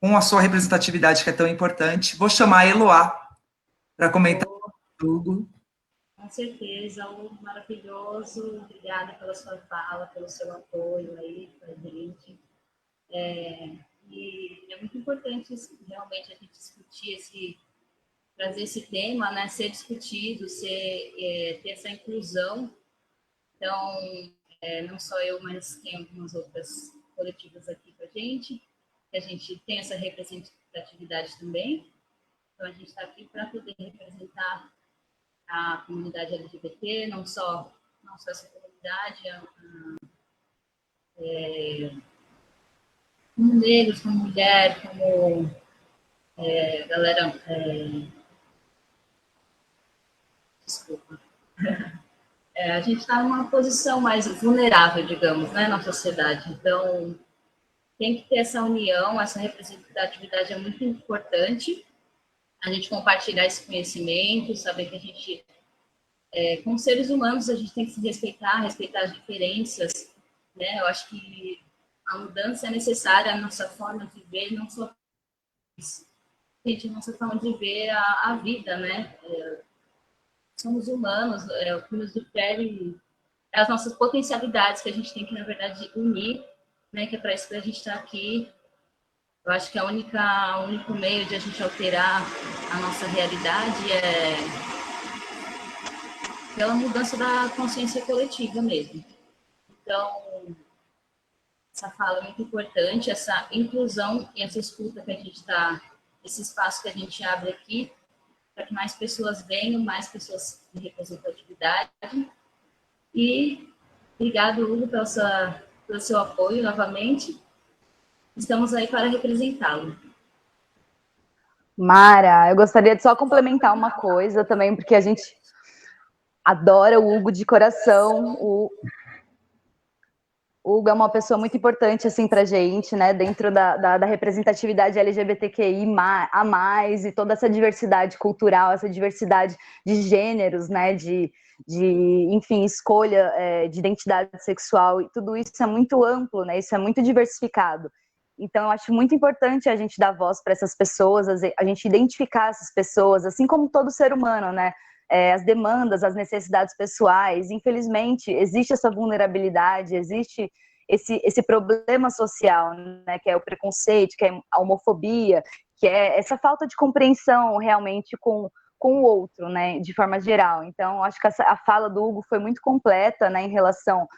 com a sua representatividade, que é tão importante. Vou chamar a Eloá para comentar tudo. Com certeza, Hugo, maravilhoso. Obrigada pela sua fala, pelo seu apoio aí para a gente. E é muito importante realmente a gente discutir trazer esse tema, né, ser discutido, ter essa inclusão. Então, não só eu, mas tem algumas outras coletivas aqui com a gente, que a gente tem essa representatividade também. Então, a gente está aqui para poder representar a comunidade LGBT, não só essa comunidade, como negros, como mulher, como galera... desculpa. A gente está numa posição mais vulnerável, digamos, né, na sociedade. Então, tem que ter essa união, essa representatividade é muito importante. A gente compartilhar esse conhecimento, saber que a gente, como seres humanos, a gente tem que se respeitar as diferenças, né? Eu acho que a mudança é necessária, a nossa forma de ver, não só a nossa forma de ver a vida, né? Somos humanos, o que nos difere é as nossas potencialidades que a gente tem que, na verdade, unir, né? Que é para isso que a gente está aqui. Eu acho que o único meio de a gente alterar a nossa realidade é pela mudança da consciência coletiva mesmo. Então, essa fala é muito importante, essa inclusão e essa escuta que a gente está, esse espaço que a gente abre aqui, para que mais pessoas venham, mais pessoas de representatividade. E obrigado, Hugo, pelo seu apoio novamente. Estamos aí para representá-lo. Mara, eu gostaria de só complementar uma coisa também, porque a gente adora o Hugo de coração. O Hugo é uma pessoa muito importante, assim, pra gente, né, dentro da representatividade LGBTQI+, a mais, e toda essa diversidade cultural, essa diversidade de gêneros, né, enfim, escolha de identidade sexual, e tudo isso é muito amplo, né, isso é muito diversificado. Então, eu acho muito importante a gente dar voz para essas pessoas, a gente identificar essas pessoas, assim como todo ser humano, né, as demandas, as necessidades pessoais. Infelizmente, existe essa vulnerabilidade, existe esse problema social, né, que é o preconceito, que é a homofobia, que é essa falta de compreensão realmente com o outro, né, de forma geral. Então, acho que a fala do Hugo foi muito completa, né, em relação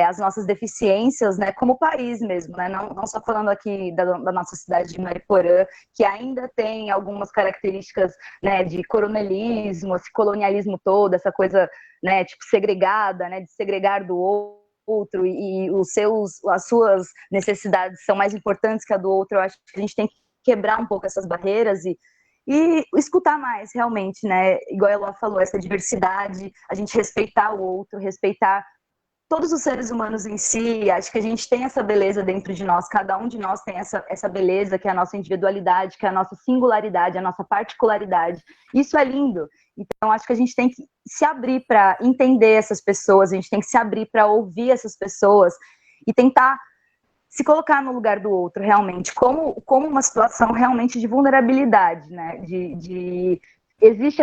às nossas deficiências, né, como país mesmo, né, não só falando aqui da nossa cidade de Mariporã, que ainda tem algumas características, né, de coronelismo, esse colonialismo todo, essa coisa, né, tipo, segregada, né, de segregar do outro, e as suas necessidades são mais importantes que a do outro. Eu acho que a gente tem que quebrar um pouco essas barreiras e escutar mais, realmente, né, igual a Eló falou, essa diversidade, a gente respeitar o outro, respeitar todos os seres humanos em si, acho que a gente tem essa beleza dentro de nós, cada um de nós tem essa beleza, que é a nossa individualidade, que é a nossa singularidade, a nossa particularidade. Isso é lindo. Então, acho que a gente tem que se abrir para entender essas pessoas, a gente tem que se abrir para ouvir essas pessoas e tentar se colocar no lugar do outro, realmente, como uma situação realmente de vulnerabilidade, né? Existe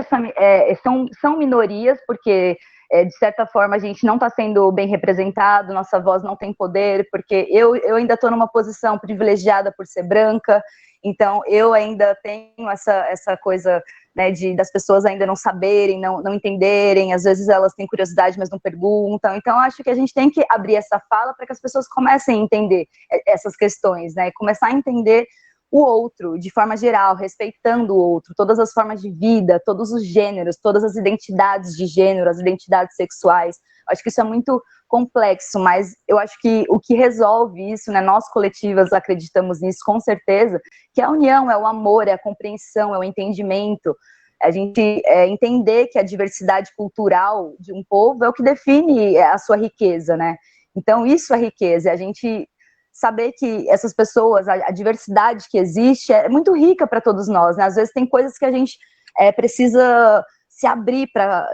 são minorias, porque, de certa forma, a gente não está sendo bem representado, nossa voz não tem poder, porque eu ainda estou numa posição privilegiada por ser branca, então eu ainda tenho essa coisa, né, das pessoas ainda não saberem, não entenderem, às vezes elas têm curiosidade, mas não perguntam. Então, acho que a gente tem que abrir essa fala para que as pessoas comecem a entender essas questões, né, começar a entender o outro, de forma geral, respeitando o outro, todas as formas de vida, todos os gêneros, todas as identidades de gênero, as identidades sexuais. Acho que isso é muito complexo, mas eu acho que o que resolve isso, né, nós coletivas acreditamos nisso com certeza, que é a união, é o amor, é a compreensão, é o entendimento, a gente entender que a diversidade cultural de um povo é o que define a sua riqueza, né? Então isso é riqueza, a gente saber que essas pessoas, a diversidade que existe é muito rica para todos nós, né? Às vezes tem coisas que a gente precisa se abrir para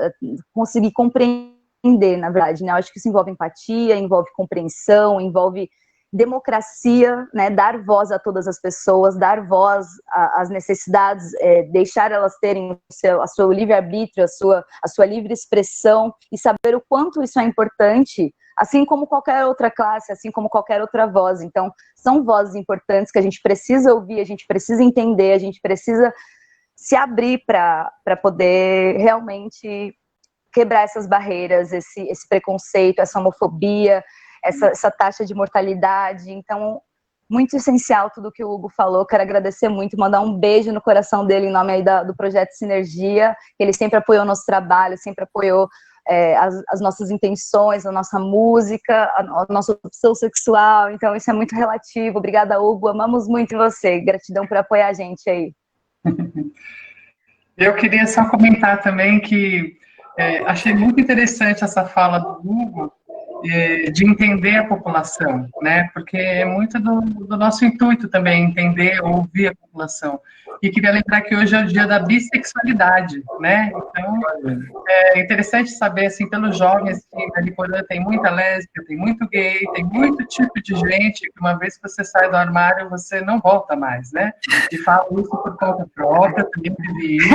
conseguir compreender, na verdade, né? Eu acho que isso envolve empatia, envolve compreensão, envolve democracia, né? Dar voz a todas as pessoas, dar voz às necessidades, deixar elas terem a seu livre-arbítrio, a sua livre expressão, e saber o quanto isso é importante, assim como qualquer outra classe, assim como qualquer outra voz. Então, são vozes importantes que a gente precisa ouvir, a gente precisa entender, a gente precisa se abrir para poder realmente quebrar essas barreiras, esse preconceito, essa homofobia, essa taxa de mortalidade. Então, muito essencial tudo que o Hugo falou. Quero agradecer muito, mandar um beijo no coração dele em nome aí do Projeto Sinergia. Ele sempre apoiou o nosso trabalho, sempre apoiou as nossas intenções, a nossa música, a nossa opção sexual. Então, isso é muito relativo. Obrigada, Hugo. Amamos muito você. Gratidão por apoiar a gente aí. Eu queria só comentar também que achei muito interessante essa fala do Hugo, de entender a população, né? Porque é muito do nosso intuito também, entender, ouvir a população. E queria lembrar que hoje é o dia da bissexualidade, né? Então, é interessante saber, assim, pelos jovens, que na Mariporã tem muita lésbica, tem muito gay, tem muito tipo de gente que uma vez que você sai do armário, você não volta mais, né? E falo isso por conta própria, também vivi isso.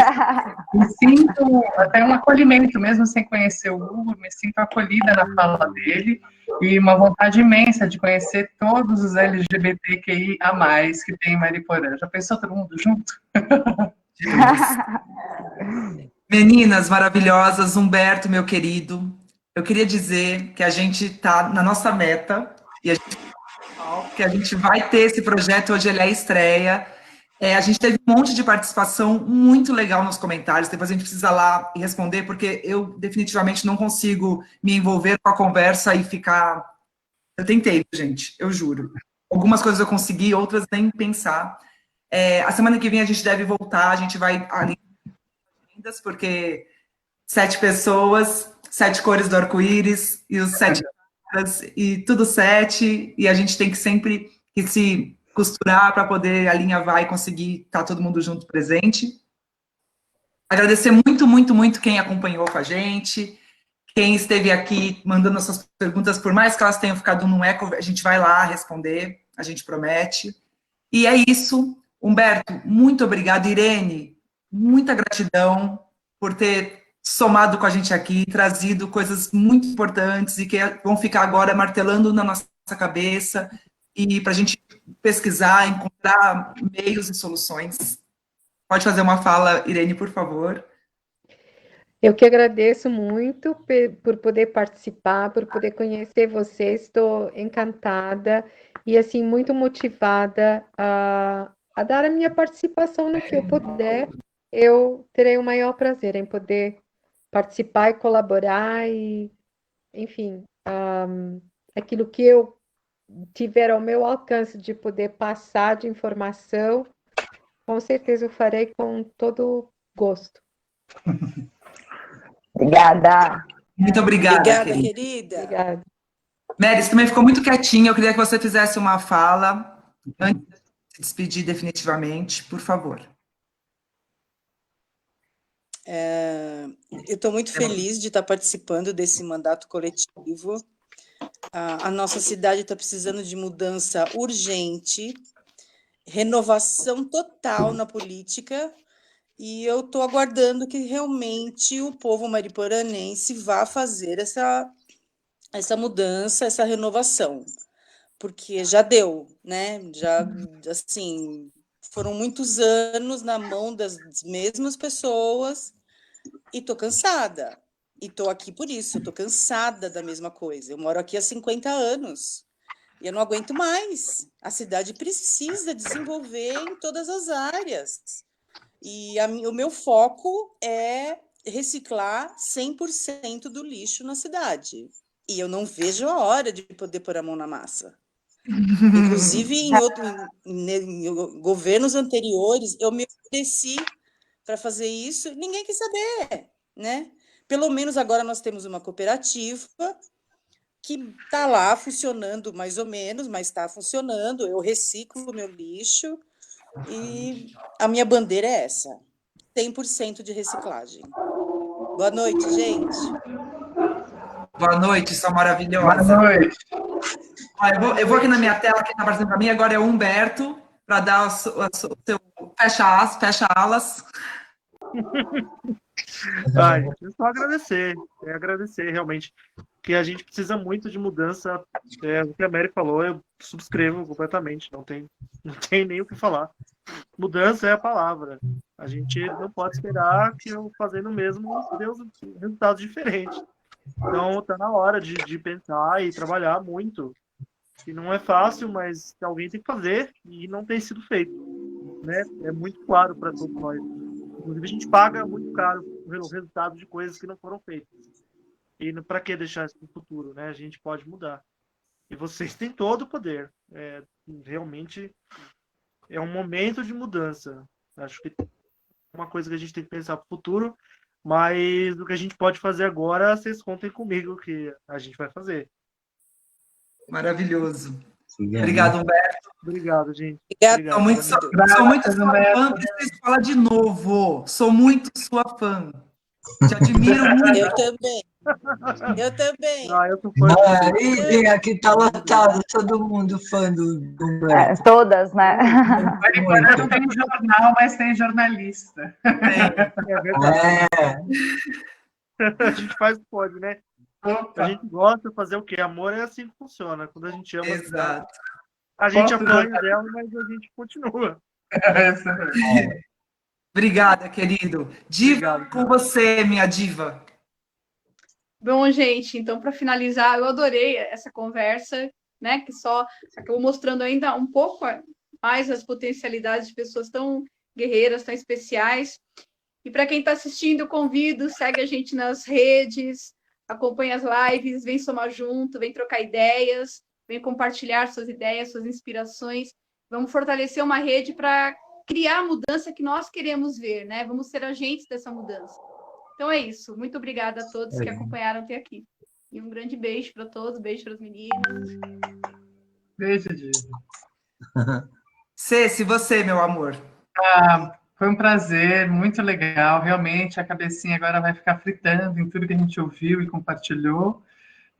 Me sinto até um acolhimento, mesmo sem conhecer o Hugo, me sinto acolhida na fala dele, e uma vontade imensa de conhecer todos os LGBTQIA+, que tem em Mariporã. Já pensou todo mundo junto? Meninas maravilhosas, Humberto, meu querido, eu queria dizer que a gente está na nossa meta, e que a gente vai ter esse projeto, hoje ele é a estreia. A gente teve um monte de participação muito legal nos comentários, depois a gente precisa lá e responder, porque eu definitivamente não consigo me envolver com a conversa e ficar... Eu tentei, gente, eu juro. Algumas coisas eu consegui, outras nem pensar. A semana que vem a gente deve voltar, a gente vai ali, porque 7 pessoas, 7 cores do arco-íris, e os 7 caras, e tudo 7, e a gente tem que sempre que se costurar para poder alinhavar e conseguir estar todo mundo junto presente. Agradecer muito, muito, muito quem acompanhou com a gente, quem esteve aqui mandando as suas perguntas, por mais que elas tenham ficado num eco, a gente vai lá responder, a gente promete. E é isso. Humberto, muito obrigado. Irene, muita gratidão por ter somado com a gente aqui, trazido coisas muito importantes e que vão ficar agora martelando na nossa cabeça, e para a gente pesquisar, encontrar meios e soluções. Pode fazer uma fala, Irene, por favor. Eu que agradeço muito por poder participar, por poder conhecer vocês. Estou encantada e, assim, muito motivada a dar a minha participação no que eu puder. Eu terei o maior prazer em poder participar e colaborar e, enfim, aquilo que eu tiver ao meu alcance de poder passar de informação, com certeza eu farei com todo gosto. Obrigada. Muito obrigada, querida. Obrigada. Mary, você também ficou muito quietinha, eu queria que você fizesse uma fala antes de se despedir definitivamente, por favor. Eu estou muito feliz de estar participando desse mandato coletivo. A nossa cidade está precisando de mudança urgente, renovação total na política, e eu estou aguardando que realmente o povo mariporanense vá fazer essa mudança, essa renovação, porque já deu, né? Já, assim, foram muitos anos na mão das mesmas pessoas e estou cansada. E estou aqui por isso, estou cansada da mesma coisa. Eu moro aqui há 50 anos e eu não aguento mais. A cidade precisa desenvolver em todas as áreas. E o meu foco é reciclar 100% do lixo na cidade. E eu não vejo a hora de poder pôr a mão na massa. Inclusive, em governos anteriores, eu me ofereci para fazer isso, ninguém quis saber, né? Pelo menos agora nós temos uma cooperativa que está lá funcionando mais ou menos, mas está funcionando, eu reciclo o meu lixo e a minha bandeira é essa, 100% de reciclagem. Boa noite, gente. Boa noite, sua maravilhosa. Boa noite. Eu vou aqui na minha tela, quem está aparecendo para mim agora é o Humberto, para dar o seu fecha alas. Gente, é só agradecer, realmente, que a gente precisa muito de mudança. O que a Mary falou, eu subscrevo completamente, não tem nem o que falar. Mudança é a palavra. A gente não pode esperar que eu fazendo o mesmo dê resultados diferentes. Então, está na hora de pensar e trabalhar muito. E não é fácil, mas alguém tem que fazer e não tem sido feito, né? É muito claro para todos nós. Inclusive, a gente paga muito caro pelo resultado de coisas que não foram feitas. E para que deixar isso para o futuro, né? A gente pode mudar. E vocês têm todo o poder. Realmente é um momento de mudança. Acho que é uma coisa que a gente tem que pensar para o futuro, mas o que a gente pode fazer agora, vocês contem comigo que a gente vai fazer. Maravilhoso. Obrigado, Humberto. Obrigado, gente. Obrigado. Sou muito sua fã, preciso falar de novo. Sou muito sua fã. Te admiro muito. Eu também. Eu sou fã. Aqui está lotado, todo mundo fã do Humberto. Todas, né? Não tem jornal, mas tem jornalista. É verdade. A gente faz o que pode, né? Opa. A gente gosta de fazer o quê? Amor é assim que funciona. Quando a gente ama, exato. A gente apanha dela, mas a gente continua. Obrigada, querido. Diva, obrigado, com você, minha diva. Bom, gente, então, para finalizar, eu adorei essa conversa, né, que só acabou mostrando ainda um pouco mais as potencialidades de pessoas tão guerreiras, tão especiais. E para quem está assistindo, eu convido, segue a gente nas redes, acompanha as lives, vem somar junto, vem trocar ideias, vem compartilhar suas ideias, suas inspirações. Vamos fortalecer uma rede para criar a mudança que nós queremos ver, né? Vamos ser agentes dessa mudança. Então é isso. Muito obrigada a todos que acompanharam até aqui. E um grande beijo para todos, beijo para as meninas. Beijo, Diva. Ceci, você, meu amor. Foi um prazer, muito legal. Realmente, a cabecinha agora vai ficar fritando em tudo que a gente ouviu e compartilhou.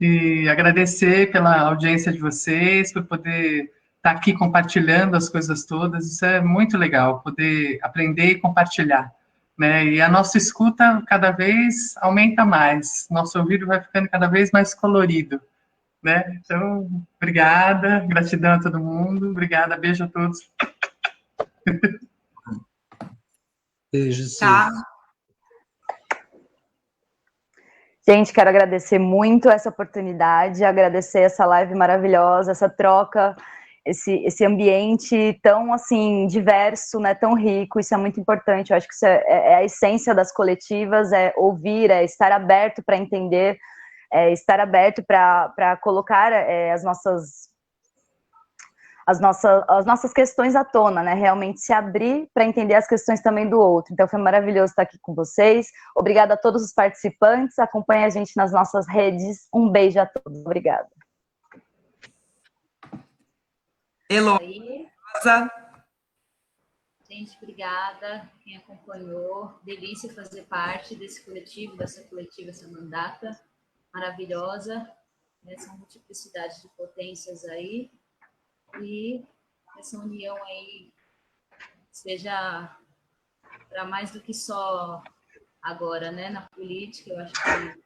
E agradecer pela audiência de vocês, por poder estar aqui compartilhando as coisas todas. Isso é muito legal, poder aprender e compartilhar, né? E a nossa escuta cada vez aumenta mais. Nosso ouvido vai ficando cada vez mais colorido, né? Então, obrigada, gratidão a todo mundo. Obrigada, beijo a todos. Beijo, Silvia. Tá. Gente, quero agradecer muito essa oportunidade, agradecer essa live maravilhosa, essa troca, esse ambiente tão, assim, diverso, né, tão rico. Isso é muito importante. Eu acho que isso é a essência das coletivas, é ouvir, é estar aberto para entender, é estar aberto para colocar as nossas questões à tona, né? Realmente se abrir para entender as questões também do outro. Então, foi maravilhoso estar aqui com vocês. Obrigada a todos os participantes. Acompanhe a gente nas nossas redes. Um beijo a todos. Obrigada. Heloísa. Gente, obrigada. Quem acompanhou, delícia fazer parte desse coletivo, dessa coletiva, essa mandata maravilhosa, essa multiplicidade de potências aí, e essa união aí seja para mais do que só agora, né, na política. Eu acho que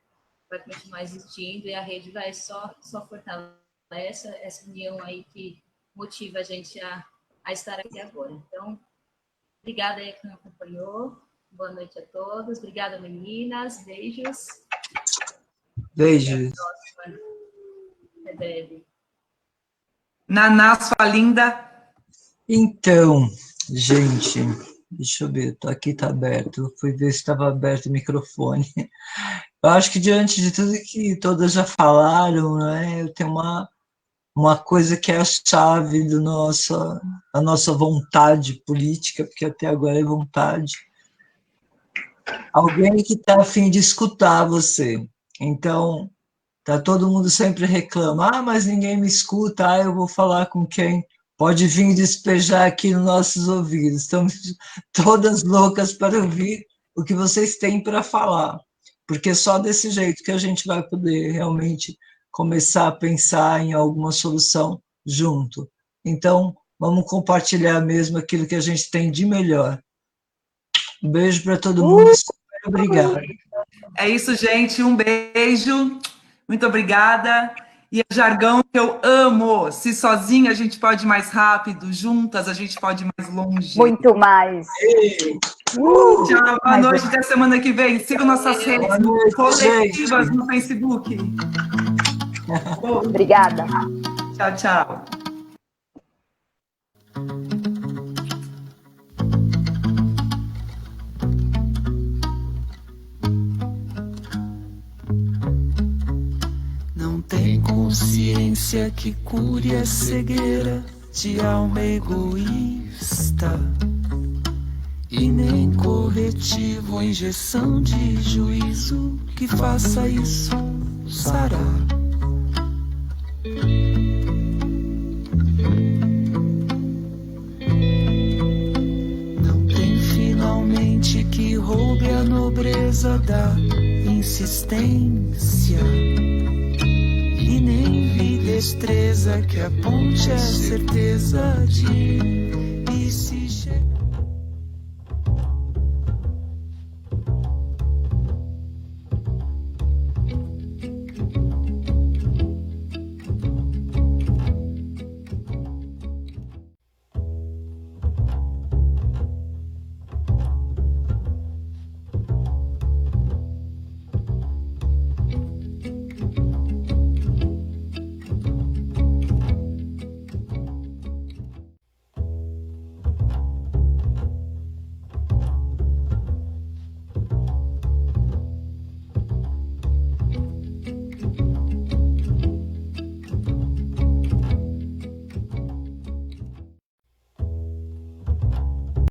vai continuar existindo e a rede vai só fortalecer essa união aí que motiva a gente a estar aqui agora. Então, obrigada aí a quem acompanhou. Boa noite a todos. Obrigada, meninas. Beijos. Beijos. Naná, sua linda. Então, gente, deixa eu ver, aqui tá aberto. Fui ver se estava aberto o microfone. Eu acho que diante de tudo que todas já falaram, né, eu tenho uma coisa que é a chave da nossa vontade política, porque até agora é vontade. Alguém que está a fim de escutar você. Então, tá todo mundo sempre reclama, mas ninguém me escuta, eu vou falar com quem pode vir despejar aqui nos nossos ouvidos. Estamos todas loucas para ouvir o que vocês têm para falar, porque só desse jeito que a gente vai poder realmente começar a pensar em alguma solução junto. Então, vamos compartilhar mesmo aquilo que a gente tem de melhor. Um beijo para todo mundo. Obrigada. É isso, gente. Um beijo. Muito obrigada. E é jargão que eu amo. Se sozinha a gente pode ir mais rápido, juntas a gente pode ir mais longe. Muito mais. Tchau, boa noite, até semana que vem. Sigam nossas redes coletivas no Facebook. Obrigada. Tchau, tchau. Não tem consciência que cure a cegueira de alma egoísta, e nem corretivo ou injeção de juízo que faça isso sarar. Não tem finalmente que roube a nobreza da insistência, e nem vi destreza que aponte a certeza de